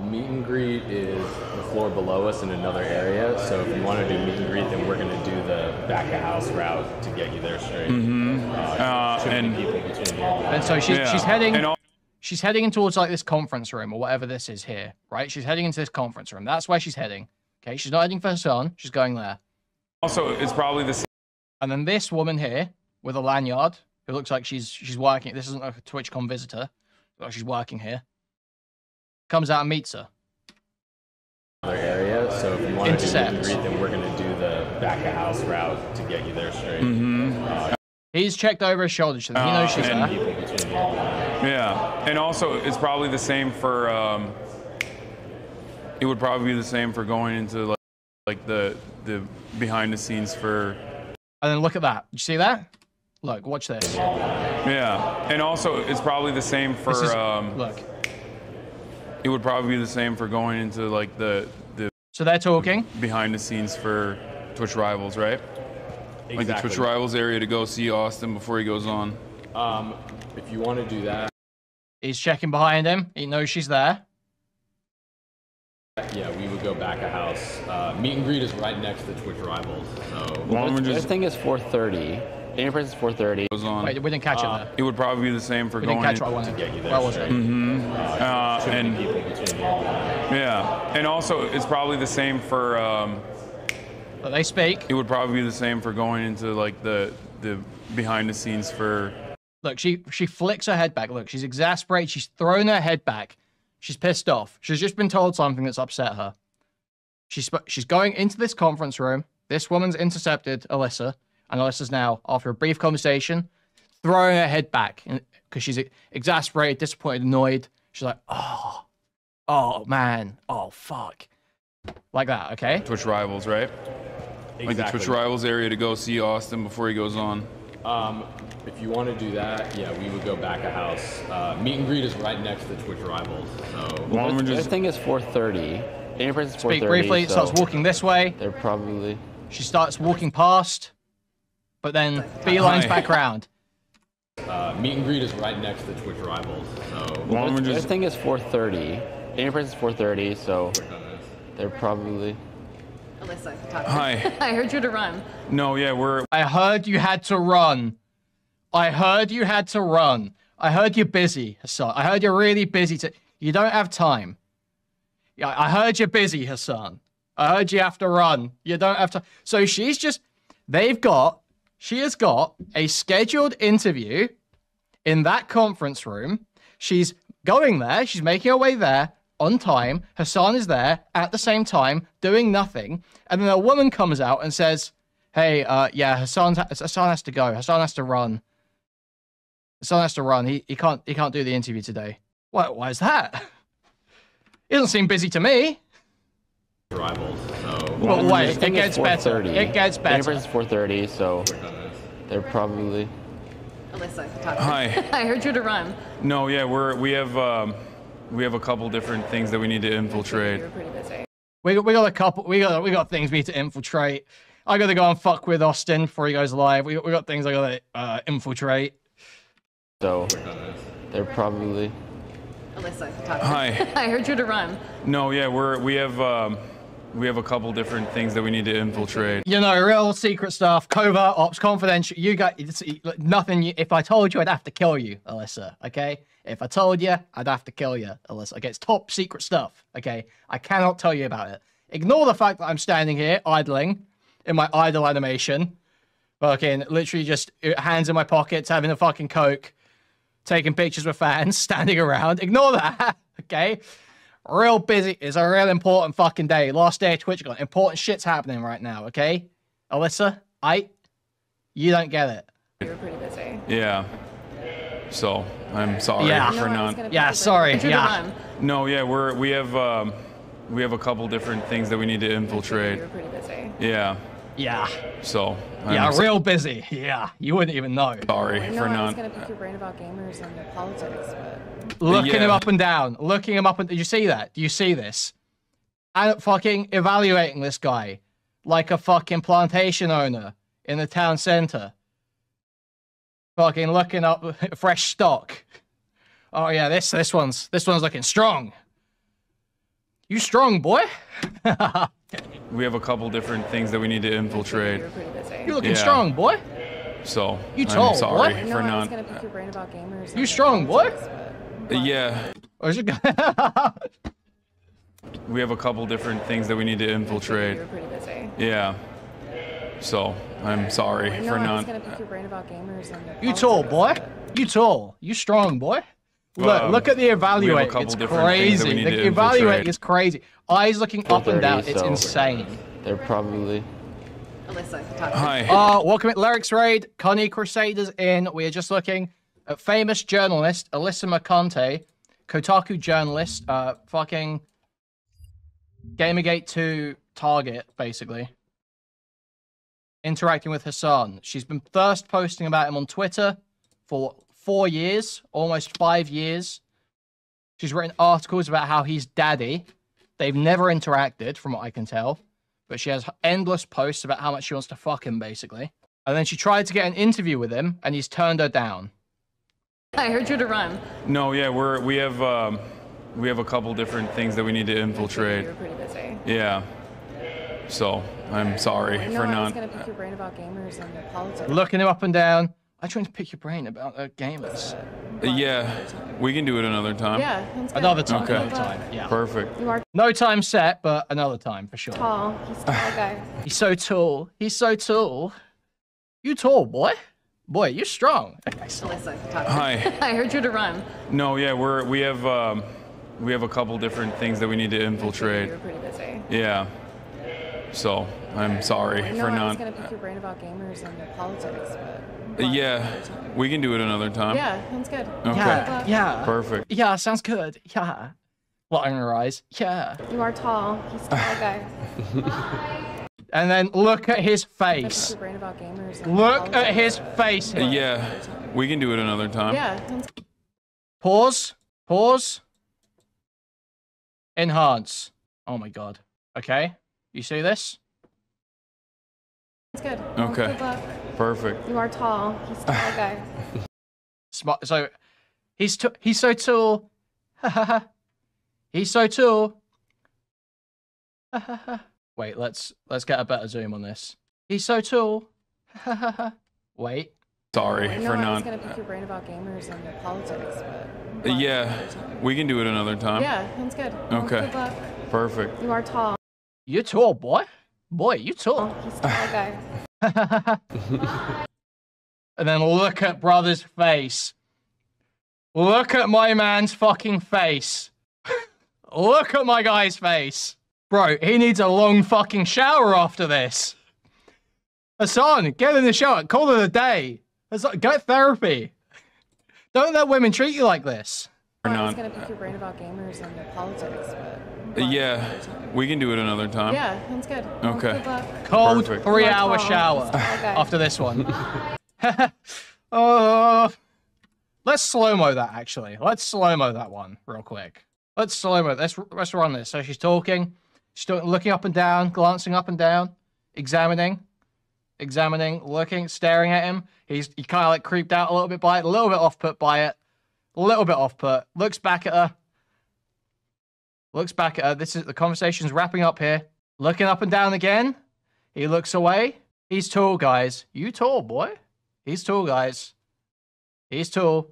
Meet and greet is the floor below us in another area. So if you want to do meet and greet, then we're going to do the back of house route to get you there straight. And so she's heading. She's heading in towards like this conference room or whatever this is here, right? She's heading into this conference room. That's where she's heading. Okay, she's not heading for Hasan. She's going there. Also, it's probably the same. And then this woman here with a lanyard, who looks like she's working. This isn't like a Twitchcon visitor. Looks like she's working here. Comes out and meets her. Other area. So if you want to do meet and greet, then we're going to do the back of house route to get you there straight. He's checked over his shoulder, so he knows she's there. Yeah, and also it's probably the same for. It would probably be the same for going into like the behind the scenes for. And then look at that. You see that? Look, watch this. Yeah, and also it's probably the same for. Look. It would probably be the same for going into like the. So they're talking behind the scenes for Twitch Rivals, right? Exactly. Like the Twitch Rivals area to go see Austin before he goes on. If you want to do that. He's checking behind him. He knows she's there. Yeah, we would go back a house. Meet and greet is right next to Twitch Rivals. So I think it's 4:30. Any person is 4:30. Goes on. Wait, we didn't catch it there. It would probably be the same for going. We didn't catch what I wanted. To get you there. Where was it? And yeah, and also it's probably the same for. But they speak. It would probably be the same for going into like the behind the scenes for. Look, she flicks her head back. Look, she's exasperated. She's thrown her head back. She's pissed off. She's just been told something that's upset her. She's going into this conference room. This woman's intercepted Alyssa, and Alyssa's now, after a brief conversation, throwing her head back because she's exasperated, disappointed, annoyed. She's like, oh man, oh fuck, like that. Okay. Twitch Rivals, right? Exactly. Like the Twitch Rivals area to go see Austin before he goes on. If you want to do that, yeah, we would go back a house. Meet and greet is right next to Twitch Rivals. So I think it's 4:30. Any person is 4:30. Speak briefly. So starts walking this way. They're probably. She starts walking past, but then beelines back around. Meet and greet is right next to Twitch Rivals. So I think it's 4:30. Any person is 4:30. So they're probably. Alyssa, Hi. I heard you to run. No, yeah, I heard you had to run. I heard you had to run. I heard you're busy, Hasan. I heard you're really busy. You don't have time. Yeah, I heard you're busy, Hasan. I heard you have to run. You don't have to. So she has got a scheduled interview in that conference room. She's going there. She's making her way there on time. Hasan is there at the same time doing nothing. And then a woman comes out and says, hey, yeah, Hasan has to go. Hasan has to run. Hasan has to run. He can't do the interview today. Why is that? He doesn't seem busy to me. Rivals. So but wait, it gets better. It gets better. Any person is 4:30, so they're probably. Alyssa, Hi. I heard you to run. No, yeah, we have a couple different things that we need to infiltrate. You were pretty busy. We got a couple. We got things we need to infiltrate. I gotta go and fuck with Austin before he goes live. We got things I gotta infiltrate. So they're probably. Alyssa, Hi. I heard you to run. No, yeah, we have we have a couple different things that we need to infiltrate. You know, real secret stuff, covert ops, confidential. You got nothing. If I told you, I'd have to kill you, Alyssa. Okay? If I told you, I'd have to kill you, Alyssa. Okay? It's top secret stuff. Okay? I cannot tell you about it. Ignore the fact that I'm standing here idling in my idle animation. Fucking literally just hands in my pockets, having a fucking Coke, taking pictures with fans, standing around. Ignore that. Okay? Real busy. It's a real important fucking day. Last day of Twitchcon. Important shit's happening right now, okay? Alyssa, you don't get it. You were pretty busy. Yeah. So, I'm sorry for not... Yeah, sorry. Yeah. No, yeah, we have a couple different things that we need to infiltrate. You were pretty busy. Yeah. Yeah. So, real busy. Yeah, you wouldn't even know. Sorry for I not... was going to pick your brain about gamers and politics, but... Looking him up and down. Looking him up and... Did you see that? Do you see this? And fucking evaluating this guy like a fucking plantation owner in the town center. Fucking looking up fresh stock. Oh yeah, this one's looking strong. You strong, boy? We have a couple different things that we need to infiltrate. You're looking strong, boy. So, you tall, I'm sorry boy. for I was not... going to pick your brain about gamers. You strong, boy? Yeah. Where's your We have a couple different things that we need to infiltrate. You were pretty busy. Yeah. So, I'm sorry for I was not... going to pick your brain about gamers and You tall, boy. You tall. You strong, boy. Look at the evaluating. It's crazy. The evaluating is crazy. Eyes looking up and down. It's insane. They're probably... Alyssa, hi. Welcome at Lyrics Raid. Connie Crusaders in. We are just looking at famous journalist Alyssa Mercante, Kotaku journalist, fucking Gamergate 2 target, basically. Interacting with Hasan. She's been first posting about him on Twitter for 4 years, almost 5 years. She's written articles about how he's daddy. They've never interacted, from what I can tell. But she has endless posts about how much she wants to fuck him, basically. And then she tried to get an interview with him, and he's turned her down. I heard you to run. No, yeah, we have a couple different things that we need to infiltrate. You were pretty busy. Yeah. So, I'm sorry for I not... was going to pick your brain about gamers and politics. Looking him up and down. I'm trying to pick your brain about gamers. Yeah, we can do it another time. Yeah, that's good. Another time. Okay. Another time. Yeah. Perfect. You are No time set, but another time for sure. tall. He's a tall guy. He's so tall. He's so tall. You tall, boy. Boy, you're strong. Alyssa, Hi. I heard you to run. No, yeah, we have a couple different things that we need to infiltrate. You were pretty busy. Yeah. So, I'm sorry for I was not... going to pick your brain about gamers and politics, but... Yeah, we can do it another time. Yeah, sounds good. Okay. Yeah. Perfect. Yeah, sounds good. Yeah. Fluttering her eyes. Yeah. You are tall. He's a tall guy. And then look at his face. Your brain about gamers and Look at his face. Here. Yeah, we can do it another time. Yeah, sounds good. Pause. Pause. Enhance. Oh my god. Okay. You see this? Sounds good. Okay. Good luck. Perfect. You are tall. He's a tall guy. Smart. So he's so tall. He's so tall. Wait, let's get a better zoom on this. He's so tall. Wait. Sorry for I was not... going to pick your brain about gamers and politics, but... Yeah, we can do it another time. Yeah, sounds good. Okay. Good luck. Perfect. You are tall. You're tall, boy. Boy, you tall. He's a tall guy. And then look at brother's face. Look at my man's fucking face. Look at my guy's face. Bro, he needs a long fucking shower after this. Hasan, get in the shower. Call it a day. Hasan, get therapy. Don't let women treat you like this. I was going to pick your brain about gamers and politics, but... Yeah, we can do it another time. Yeah, sounds good. Okay. Good luck. Cold Perfect. 3-hour shower after this one. Let's slow-mo that, actually. Let's slow-mo that one real quick. Let's slow-mo. Let's run this. So she's talking. She's looking up and down, glancing up and down, examining, looking, staring at him. He kind of like creeped out a little bit by it, a little bit off-put by it. A little bit off-put. Looks back at her. This is the conversation's wrapping up here. Looking up and down again. He looks away. He's tall, guys. You tall, boy. He's tall, guys. He's tall.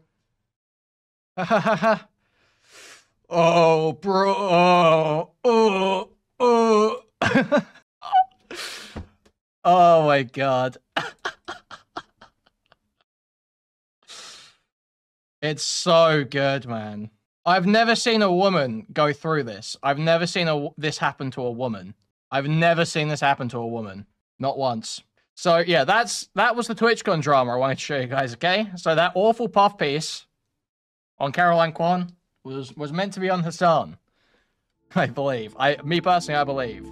Oh, bro. Oh. Oh my god. It's so good, man. I've never seen a woman go through this. I've never seen this happen to a woman. I've never seen this happen to a woman. Not once. So yeah, that was the TwitchCon drama I wanted to show you guys, okay? So that awful puff piece on Caroline Kwan was meant to be on Hasan. I believe. Me personally, I believe.